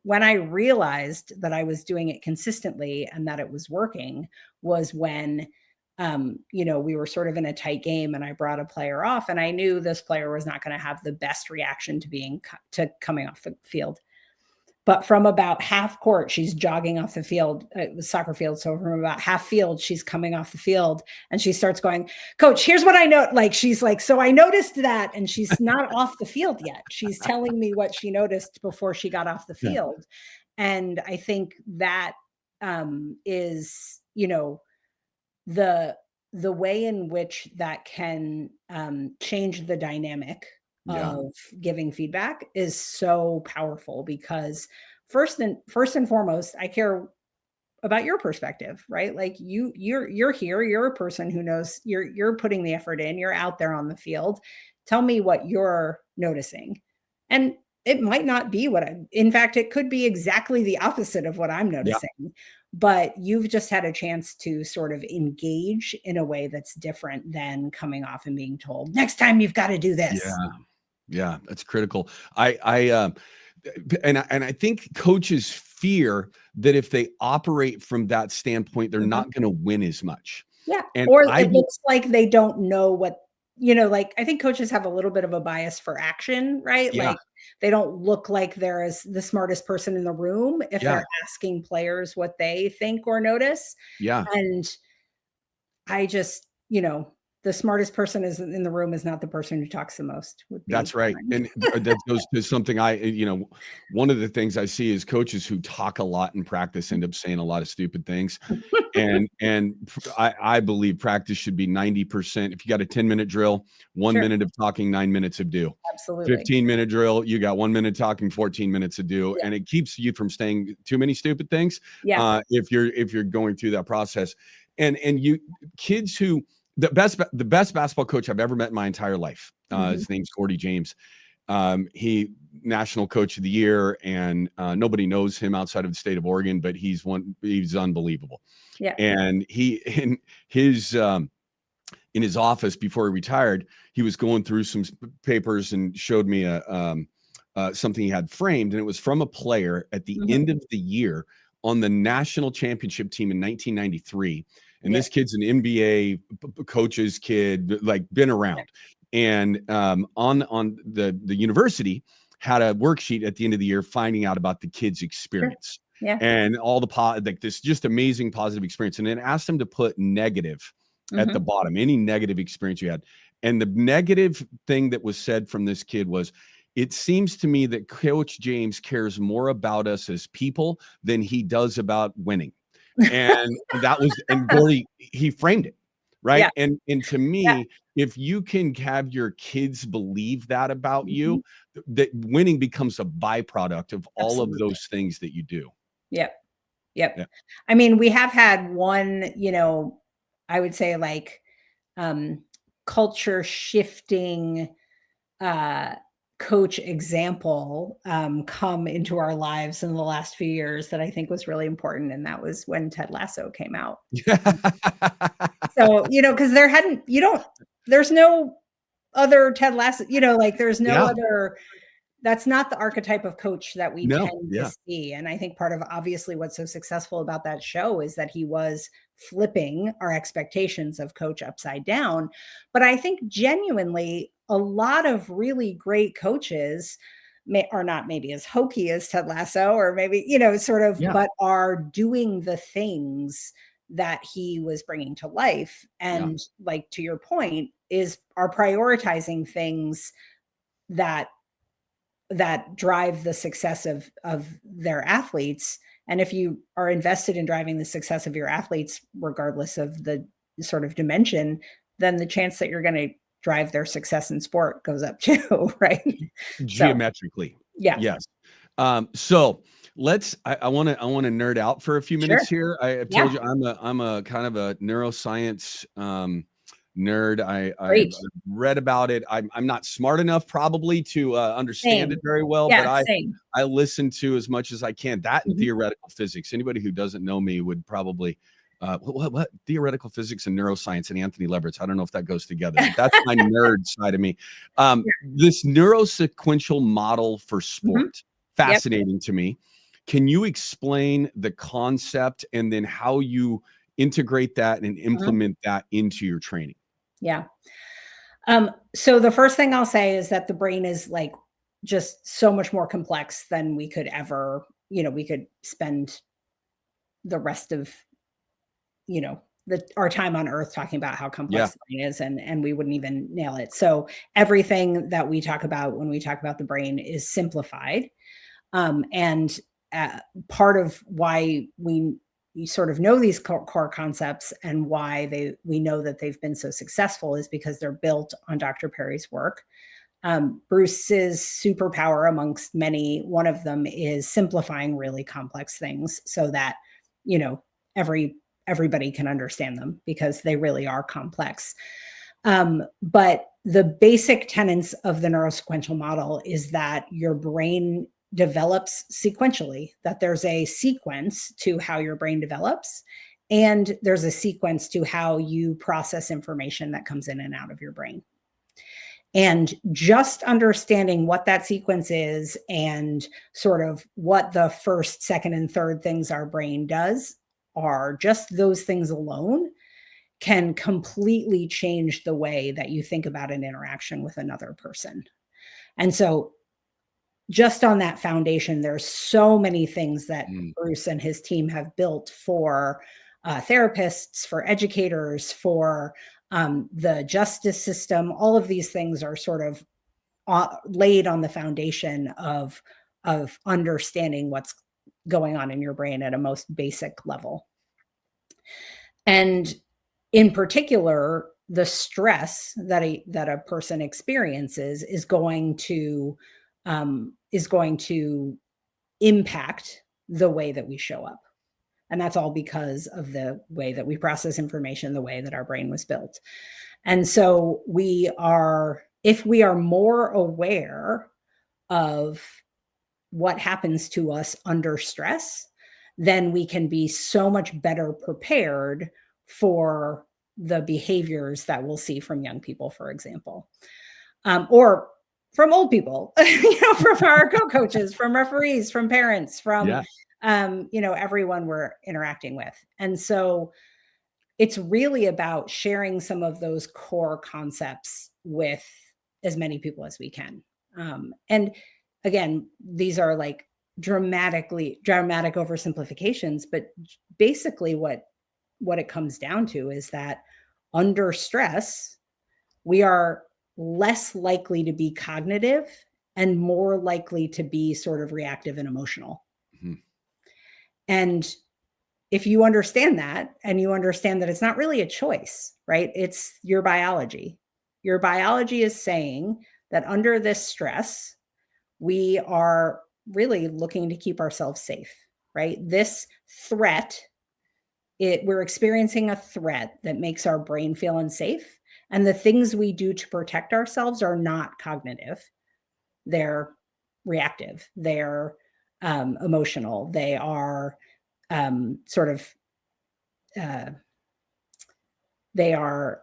when I realized that I was doing it consistently and that it was working was when, we were sort of in a tight game and I brought a player off and I knew this player was not gonna have the best reaction to coming off the field. But from about half court, she's jogging off the field. It was soccer field. So from about half field, she's coming off the field and she starts going, Coach, here's what I know. Like, she's like, so I noticed that. And she's not off the field yet. She's telling me what she noticed before she got off the Yeah. field. And I think that is, the the way in which that can change the dynamic Yeah. of giving feedback is so powerful because first and foremost, I care about your perspective, right? Like you're here, you're a person who knows, you're putting the effort in, you're out there on the field. Tell me what you're noticing. And it might not be in fact, it could be exactly the opposite of what I'm Yeah. noticing, but you've just had a chance to sort of engage in a way that's different than coming off and being told, next time you've got to do this. Yeah, that's critical. And I think coaches fear that if they operate from that standpoint, they're not going to win as much. Yeah. And Or it looks like they don't know what, like I think coaches have a little bit of a bias for action, right? Yeah. Like they don't look like they're as the smartest person in the room if Yeah. they're asking players what they think or notice. Yeah. And I just, the smartest person is in the room is not the person who talks the most. That's right. And that goes to something one of the things I see is coaches who talk a lot in practice end up saying a lot of stupid things. And I believe practice should be 90%. If you got a 10-minute drill, 1 minute of talking, 9 minutes of do. Absolutely. 15-minute drill, you got 1 minute talking, 14 minutes of do. Yeah. And it keeps you from saying too many stupid things. Yeah. If you're going through that process. And you kids who the best basketball coach I've ever met in my entire life. His name's Gordy James. He national coach of the year, and nobody knows him outside of the state of Oregon, but he's unbelievable. Yeah. And he in his office before he retired, he was going through some papers and showed me something he had framed, and it was from a player at the end of the year on the national championship team in 1993. And this kid's an NBA coach's kid, like been around. And on the university had a worksheet at the end of the year finding out about the kid's experience. Yeah. And all this just amazing positive experience. And then asked him to put negative at the bottom, any negative experience you had. And the negative thing that was said from this kid was, it seems to me that Coach James cares more about us as people than he does about winning. And that was, and Gordy, he framed it, right? Yeah. And to me, if you can have your kids believe that about you, that winning becomes a byproduct of all of those things that you do. Yep. I mean, we have had one, I would say like culture shifting coach example come into our lives in the last few years that I think was really important. And that was when Ted Lasso came out. So, because there's no other Ted Lasso, there's no other, that's not the archetype of coach that we tend to see. And I think part of obviously what's so successful about that show is that he was flipping our expectations of coach upside down. But I think genuinely a lot of really great coaches are not maybe as hokey as Ted Lasso or maybe, but are doing the things that he was bringing to life. And like, to your point, are prioritizing things that drive the success of their athletes. And if you are invested in driving the success of your athletes, regardless of the sort of dimension, then the chance that you're going to drive their success in sport goes up too, right? Geometrically. So, yeah. Yes. So I want to nerd out for a few minutes here. I told you I'm a kind of a neuroscience nerd. I read about it. I'm not smart enough probably to understand it very well, but I listen to as much as I can. That and theoretical physics. Anybody who doesn't know me would probably what theoretical physics and neuroscience and Anthony Leverett. I don't know if that goes together. But that's my nerd side of me. This neurosequential model for sport, fascinating to me. Can you explain the concept and then how you integrate that and implement that into your training? Yeah. So the first thing I'll say is that the brain is like just so much more complex than we could ever, we could spend the rest of, our time on earth talking about how complex the brain is, and we wouldn't even nail it. So everything that we talk about when we talk about the brain is simplified. And part of why we sort of know these core concepts and why we know that they've been so successful is because they're built on Dr. Perry's work. Bruce's superpower amongst many, one of them is simplifying really complex things so that, everybody can understand them because they really are complex. But the basic tenets of the neurosequential model is that your brain develops sequentially, that there's a sequence to how your brain develops, and there's a sequence to how you process information that comes in and out of your brain. And just understanding what that sequence is and sort of what the first, second, and third things our brain does are, just those things alone can completely change the way that you think about an interaction with another person. And so just on that foundation, there's so many things that Bruce and his team have built for therapists, for educators, for the justice system. All of these things are sort of laid on the foundation of understanding what's going on in your brain at a most basic level. And in particular, the stress that a person experiences is going to impact the way that we show up. And that's all because of the way that we process information, the way that our brain was built. And so if we are more aware of what happens to us under stress, then we can be so much better prepared for the behaviors that we'll see from young people, for example, or from old people, from our co-coaches, from referees, from parents, from, everyone we're interacting with. And so it's really about sharing some of those core concepts with as many people as we can. And again, these are like dramatic oversimplifications, but basically what it comes down to is that under stress, we are less likely to be cognitive and more likely to be sort of reactive and emotional. Mm-hmm. And if you understand that, and you understand that it's not really a choice, right? It's your biology. Your biology is saying that under this stress, we are really looking to keep ourselves safe, right? This threat, we're experiencing a threat that makes our brain feel unsafe. And the things we do to protect ourselves are not cognitive. They're reactive. They're emotional. They are they are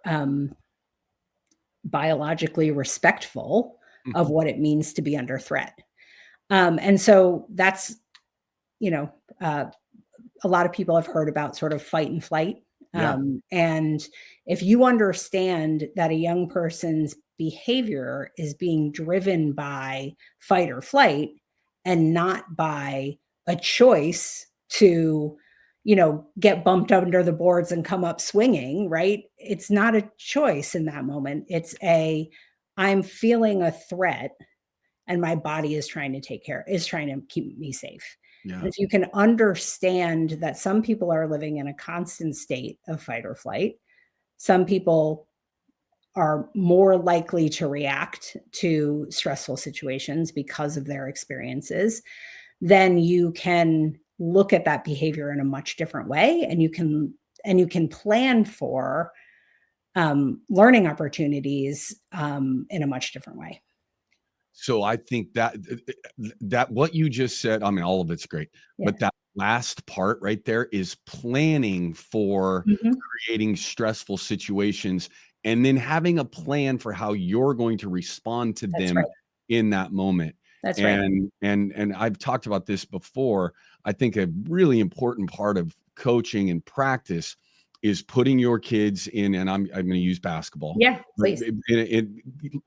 biologically respectful of what it means to be under threat. And so that's, a lot of people have heard about sort of fight and flight. And if you understand that a young person's behavior is being driven by fight or flight and not by a choice to, get bumped under the boards and come up swinging, right? It's not a choice in that moment. It's I'm feeling a threat and my body is trying to keep me safe. Yeah. And if you can understand that some people are living in a constant state of fight or flight, some people are more likely to react to stressful situations because of their experiences, then you can look at that behavior in a much different way, and you can plan for learning opportunities in a much different way. So I think that what you just said, I mean, all of it's great, but that last part right there is planning for creating stressful situations and then having a plan for how you're going to respond to them in that moment. That's right. And I've talked about this before. I think a really important part of coaching and practice is putting your kids in, and I'm going to use basketball. Yeah, please.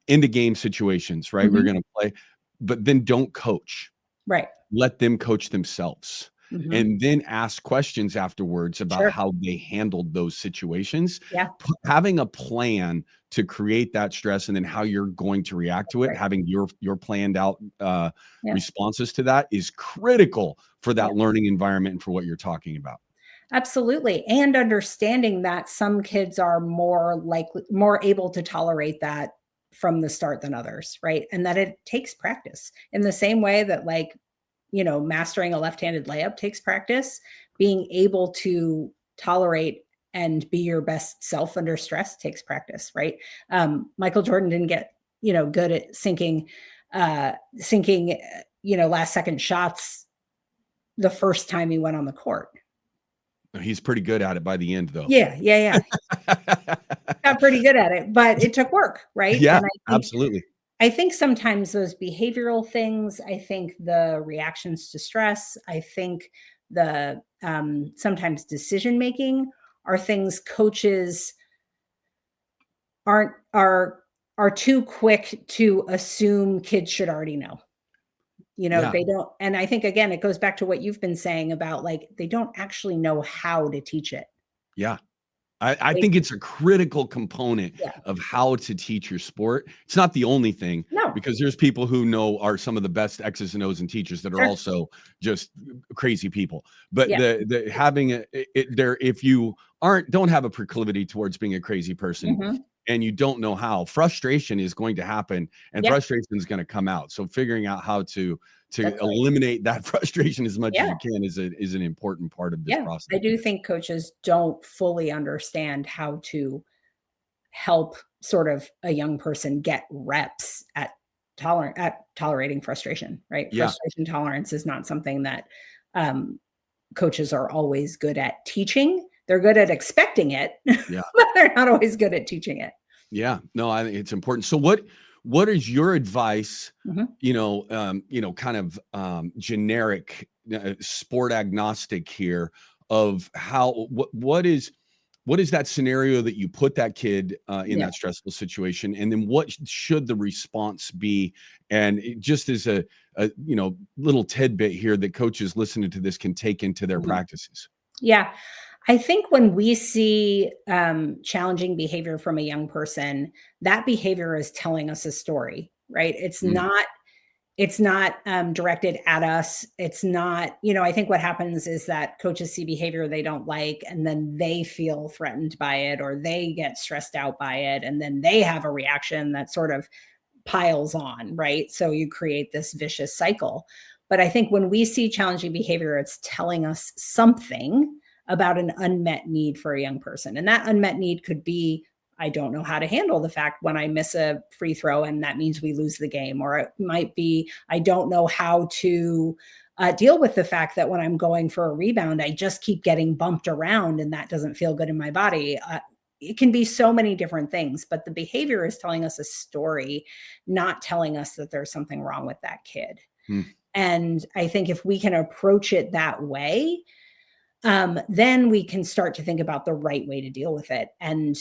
Into game situations, right? We're going to play, but then don't coach. Right. Let them coach themselves. And then ask questions afterwards about how they handled those situations. Yeah. Having a plan to create that stress and then how you're going to react to it, having your planned out responses to that is critical for that learning environment and for what you're talking about. Absolutely. And understanding that some kids are more able to tolerate that from the start than others, right? And that it takes practice in the same way that mastering a left-handed layup takes practice. Being able to tolerate and be your best self under stress takes practice, right? Michael Jordan didn't get, good at sinking, last second shots the first time he went on the court. He's pretty good at it by the end, though. Yeah. Got pretty good at it, but it took work, right? Yeah, and absolutely. I think sometimes those behavioral things, I think the reactions to stress, I think the sometimes decision making are things coaches are too quick to assume kids should already know. They don't. And I think, again, it goes back to what you've been saying about, like, they don't actually know how to teach it. Yeah. I think it's a critical component of how to teach your sport. It's not the only thing, because there's people who are some of the best X's and O's and teachers that are also just crazy people. But the having if you don't have a proclivity towards being a crazy person, and you don't know how, frustration is going to happen, and frustration is going to come out. So figuring out how to eliminate that frustration as much as you can is an important part of this process. I do think coaches don't fully understand how to help sort of a young person get reps at tolerating frustration, right? Frustration tolerance is not something that coaches are always good at teaching. They're good at expecting it, but they're not always good at teaching it. Yeah, no, I think it's important. So what is your advice, kind of generic, sport agnostic here, of what is that scenario that you put that kid in that stressful situation, and then what should the response be? And just as a little tidbit here that coaches listening to this can take into their practices. Yeah. I think when we see challenging behavior from a young person, that behavior is telling us a story, right? It's not directed at us. It's not, I think what happens is that coaches see behavior they don't like, and then they feel threatened by it, or they get stressed out by it, and then they have a reaction that sort of piles on, right? So you create this vicious cycle. But I think when we see challenging behavior, it's telling us something about an unmet need for a young person. And that unmet need could be, I don't know how to handle the fact when I miss a free throw and that means we lose the game. Or it might be, I don't know how to deal with the fact that when I'm going for a rebound, I just keep getting bumped around and that doesn't feel good in my body. It can be so many different things, but the behavior is telling us a story, not telling us that there's something wrong with that kid. And I think if we can approach it that way, then we can start to think about the right way to deal with it. And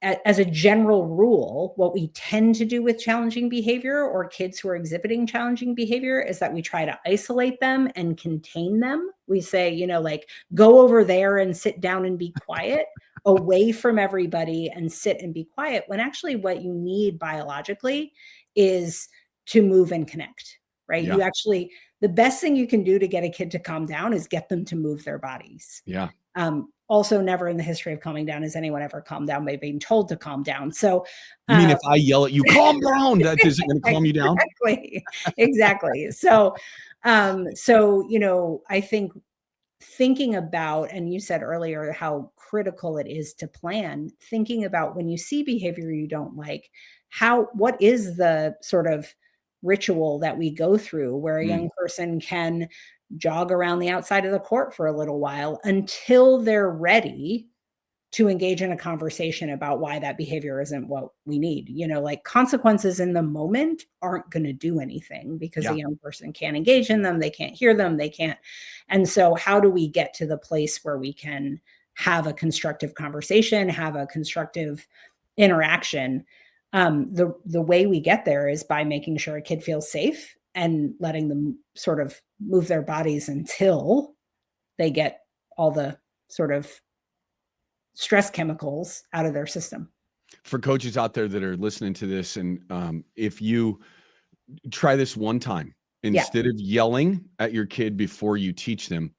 as a general rule, what we tend to do with challenging behavior or kids who are exhibiting challenging behavior is that we try to isolate them and contain them. We say, go over there and sit down and be quiet, away from everybody and sit and be quiet, when actually what you need biologically is to move and connect, right? You actually, the best thing you can do to get a kid to calm down is get them to move their bodies. Also, never in the history of calming down has anyone ever calmed down by being told to calm down. So, you mean if I yell at you, calm down, that isn't going to calm you down? Exactly. So, I think thinking about, and you said earlier how critical it is to plan, thinking about when you see behavior you don't like, what is the sort of ritual that we go through where a young person can jog around the outside of the court for a little while until they're ready to engage in a conversation about why that behavior isn't what we need. Like, consequences in the moment aren't going to do anything because a young person can't engage in them. They can't hear them. They can't. And so how do we get to the place where we can have a constructive conversation, have a constructive interaction? The way we get there is by making sure a kid feels safe and letting them sort of move their bodies until they get all the sort of stress chemicals out of their system. For coaches out there that are listening to this, and if you try this one time, instead of yelling at your kid before you teach them,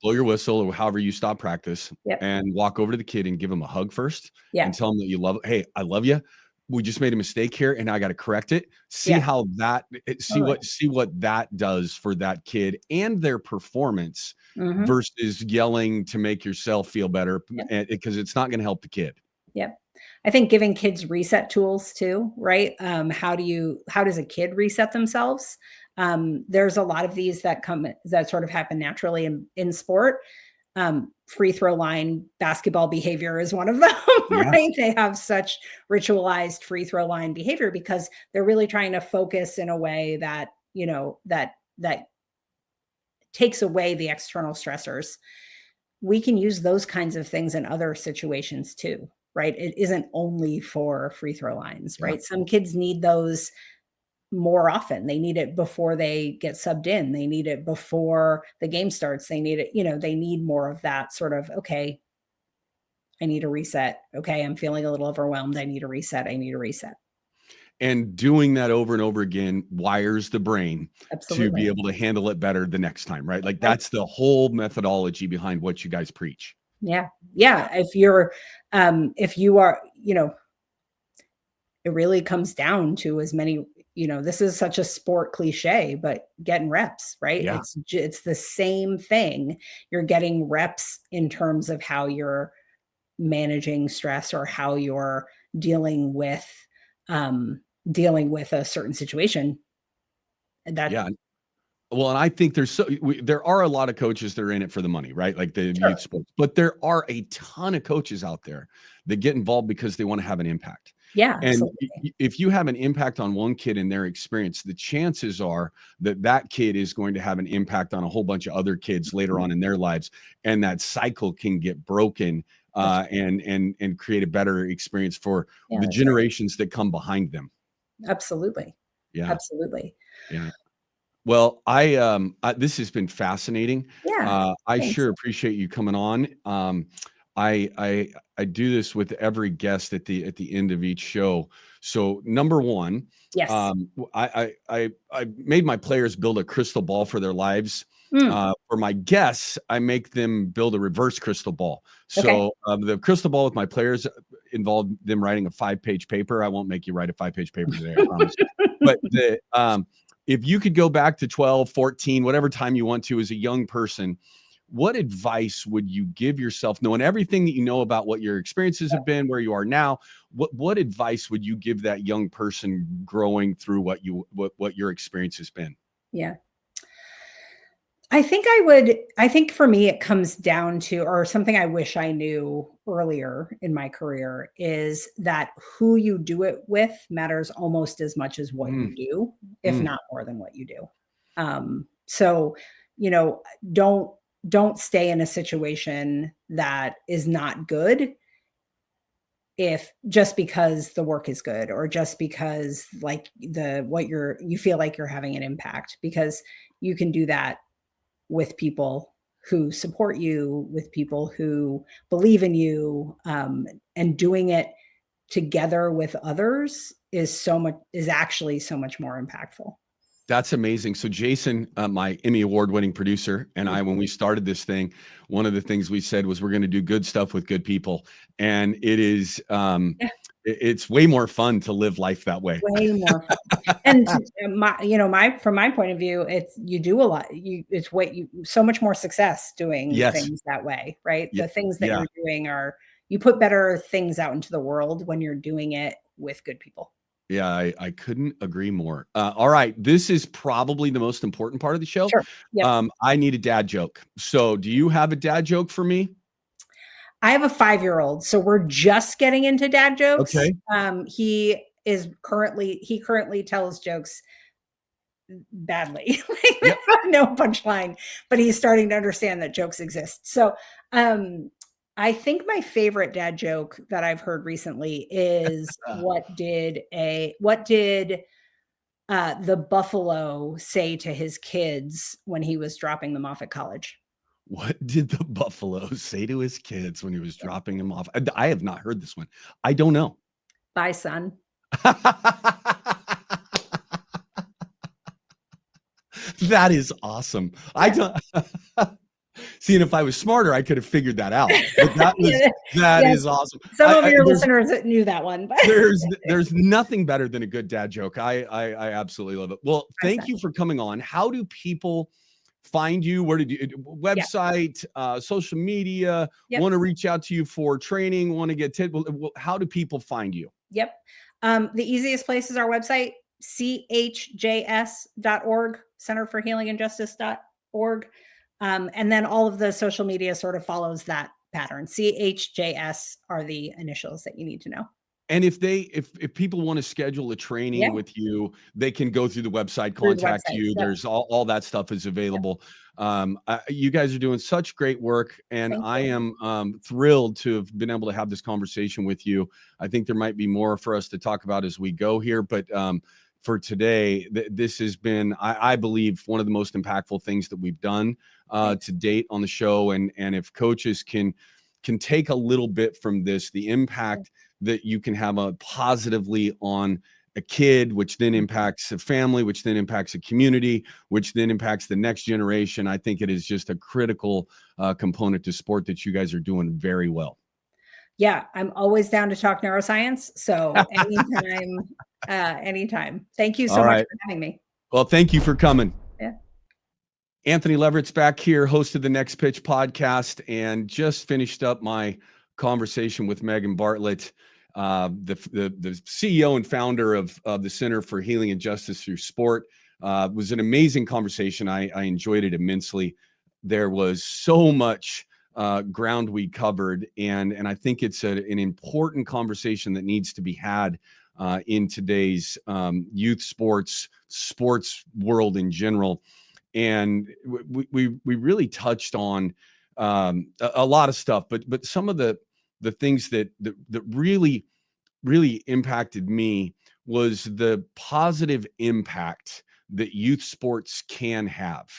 blow your whistle or however you stop practice and walk over to the kid and give them a hug first and tell them that you love, hey, I love you. we just made a mistake here and I got to correct it. See Yeah. how that, Totally. see what that does for that kid and their performance Mhm. versus yelling to make yourself feel better, Yep. because it's not going to help the kid. Yep. I think giving kids reset tools too, right? How does a kid reset themselves? There's a lot of these that sort of happen naturally in sport. Free throw line basketball behavior is one of them, Yeah. right? They have such ritualized free throw line behavior because they're really trying to focus in a way that, that takes away the external stressors. We can use those kinds of things in other situations too, right? It isn't only for free throw lines, Yeah. right? Some kids need those more often. They need it before they get subbed in. They need it before the game starts. They need it, they need more of that sort of, okay, I need a reset. Okay, I'm feeling a little overwhelmed. I need a reset. I need a reset. And doing that over and over again wires the brain to be Absolutely. able to handle it better the next time, right? Like Right. that's the whole methodology behind what you guys preach. Yeah. Yeah. If you are, it really comes down to as many, this is such a sport cliche, but getting reps, right? Yeah. It's the same thing. You're getting reps in terms of how you're managing stress or how you're dealing with dealing with a certain situation. That Yeah. Well, and I think there are a lot of coaches that are in it for the money, right? Like the youth Sure. sports, but there are a ton of coaches out there that get involved because they want to have an impact. Yeah, And absolutely. if you have an impact on one kid in their experience, the chances are that that kid is going to have an impact on a whole bunch of other kids later on in their lives, and that cycle can get broken, That's and create a better experience for Yeah, the that's right. generations that come behind them. Absolutely. Yeah, Absolutely. yeah. Well, this has been fascinating. Yeah. I Thanks. sure appreciate you coming on. I do this with every guest at the end of each show. So number one, Yes. I made my players build a crystal ball for their lives. Mm, For my guests, I make them build a reverse crystal ball. okay. So the crystal ball with my players involved them writing a 5-page paper. I won't make you write a 5-page paper today, I promise. But if you could go back to 12, 14, whatever time you want to as a young person, what advice would you give yourself, knowing everything that you know about what your experiences have been, where you are now? What advice would you give that young person growing through what your experience has been? Yeah. I think for me, it comes down to, or something I wish I knew earlier in my career, is that who you do it with matters almost as much as what Mm, you do, if mm. not more than what you do. So, you know, don't don't stay in a situation that is not good if just because the work is good, or just because like you feel like you're having an impact, because you can do that with people who support you, with people who believe in you, and doing it together with others is actually so much more impactful. That's amazing. So Jason, my Emmy award-winning producer, and I, when we started this thing, one of the things we said was we're going to do good stuff with good people, and it is Yeah, it's way more fun to live life that way. way more fun. And my from my point of view, it's you do a lot. It's what you so much more success doing Yes. things that way, right? Yeah. The things that Yeah. you're doing are you put better things out into the world when you're doing it with good people. Yeah, I couldn't agree more. All right, this is probably the most important part of the show. Sure. Yep. I need a dad joke. So, do you have a dad joke for me? I have a 5-year-old, so we're just getting into dad jokes. Okay. He currently tells jokes badly. Like, Yep. no punchline, but he's starting to understand that jokes exist. So, I think my favorite dad joke that I've heard recently is what did the buffalo say to his kids when he was dropping them off at college? What did the buffalo say to his kids when he was dropping him off? I have not heard this one. I don't know. Bye, son. That is awesome. I Yeah. don't See, and if I was smarter, I could have figured that out. But that Yes. is awesome. Some of your listeners knew that one. But there's nothing better than a good dad joke. I absolutely love it. Well, thank you for coming on. How do people find you? Where did you website, social media, want to reach out to you for training, want to get tips? How do people find you? Yep. The easiest place is our website, chjs.org, Center for Healing and Justice.org. And then all of the social media sort of follows that pattern. CHJS are the initials that you need to know. And if people want to schedule a training with you, they can go through the website, contact you. There's all that stuff is available. You guys are doing such great work, and I am thrilled to have been able to have this conversation with you. I think there might be more for us to talk about as we go here, but for today, this has been, I believe, one of the most impactful things that we've done to date on the show. And if coaches can take a little bit from this, the impact that you can have positively on a kid, which then impacts a family, which then impacts a community, which then impacts the next generation. I think it is just a critical component to sport that you guys are doing very well. Yeah, I'm always down to talk neuroscience. So anytime. Thank you so much for having me. Well, thank you for coming. Yeah. Anthony Leverett's back here, host of the Next Pitch podcast, and just finished up my conversation with Megan Bartlett, the CEO and founder of the Center for Healing and Justice Through Sport. It was an amazing conversation. I enjoyed it immensely. There was so much ground we covered, and I think it's an important conversation that needs to be had in today's youth sports world in general. And we really touched on a lot of stuff, but some of the things that really impacted me was the positive impact that youth sports can have,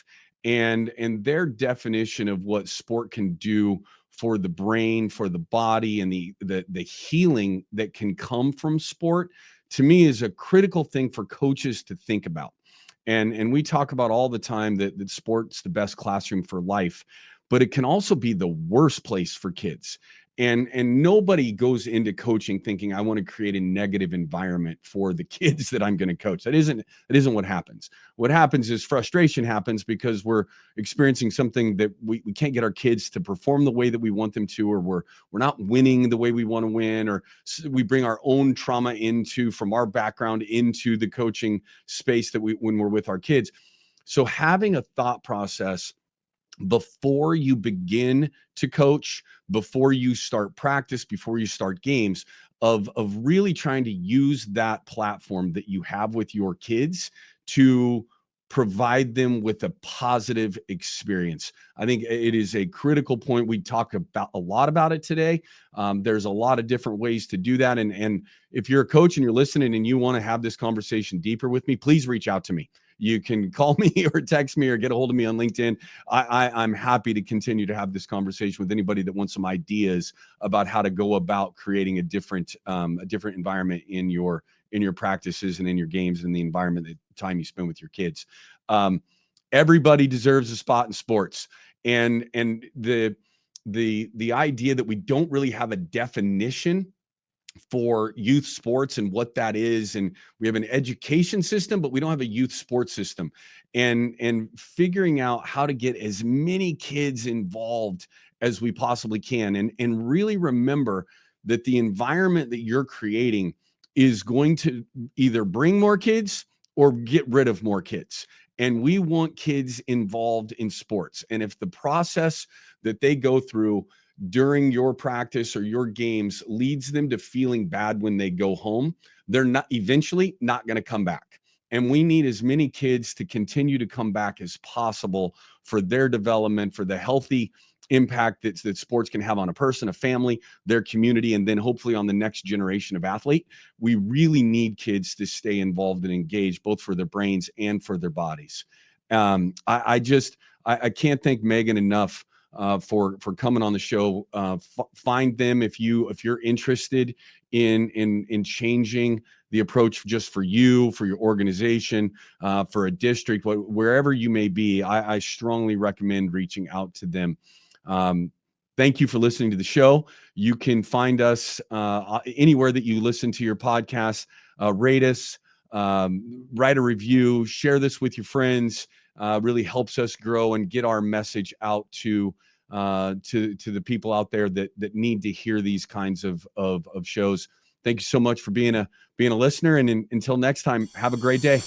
and their definition of what sport can do for the brain, for the body, and the healing that can come from sport, to me, is a critical thing for coaches to think about. And we talk about all the time that sport's the best classroom for life, but it can also be the worst place for kids. And nobody goes into coaching thinking, I want to create a negative environment for the kids that I'm going to coach. That isn't what happens. What happens is frustration happens because we're experiencing something that we can't get our kids to perform the way that we want them to, or we're not winning the way we want to win, or we bring our own trauma from our background into the coaching space when we're with our kids. So having a thought process before you begin to coach, before you start practice, before you start games, of really trying to use that platform that you have with your kids to provide them with a positive experience. I think it is a critical point. We talk about a lot about it today. There's a lot of different ways to do that. And if you're a coach and you're listening and you want to have this conversation deeper with me, please reach out to me. You can call me or text me or get a hold of me on LinkedIn. I'm happy to continue to have this conversation with anybody that wants some ideas about how to go about creating a different environment in your practices and in your games and the environment, the time you spend with your kids. Everybody deserves a spot in sports, and the idea that we don't really have a definition for youth sports and what that is, and we have an education system, but we don't have a youth sports system, and figuring out how to get as many kids involved as we possibly can, and really remember that the environment that you're creating is going to either bring more kids or get rid of more kids. And we want kids involved in sports. And if the process that they go through during your practice or your games leads them to feeling bad when they go home, they're eventually not going to come back. And we need as many kids to continue to come back as possible for their development, for the healthy impact that sports can have on a person, a family, their community, and then hopefully on the next generation of athlete. We really need kids to stay involved and engaged, both for their brains and for their bodies. I can't thank Megan enough for coming on the show. Find them if you're interested in changing the approach just for you, for your organization, for a district, wherever you may be. I strongly recommend reaching out to them. Thank you for listening to the show. You can find us anywhere that you listen to your podcast. Rate us, write a review, share this with your friends. Really helps us grow and get our message out to the people out there that need to hear these kinds of shows. Thank you so much for being a listener. And until next time, have a great day.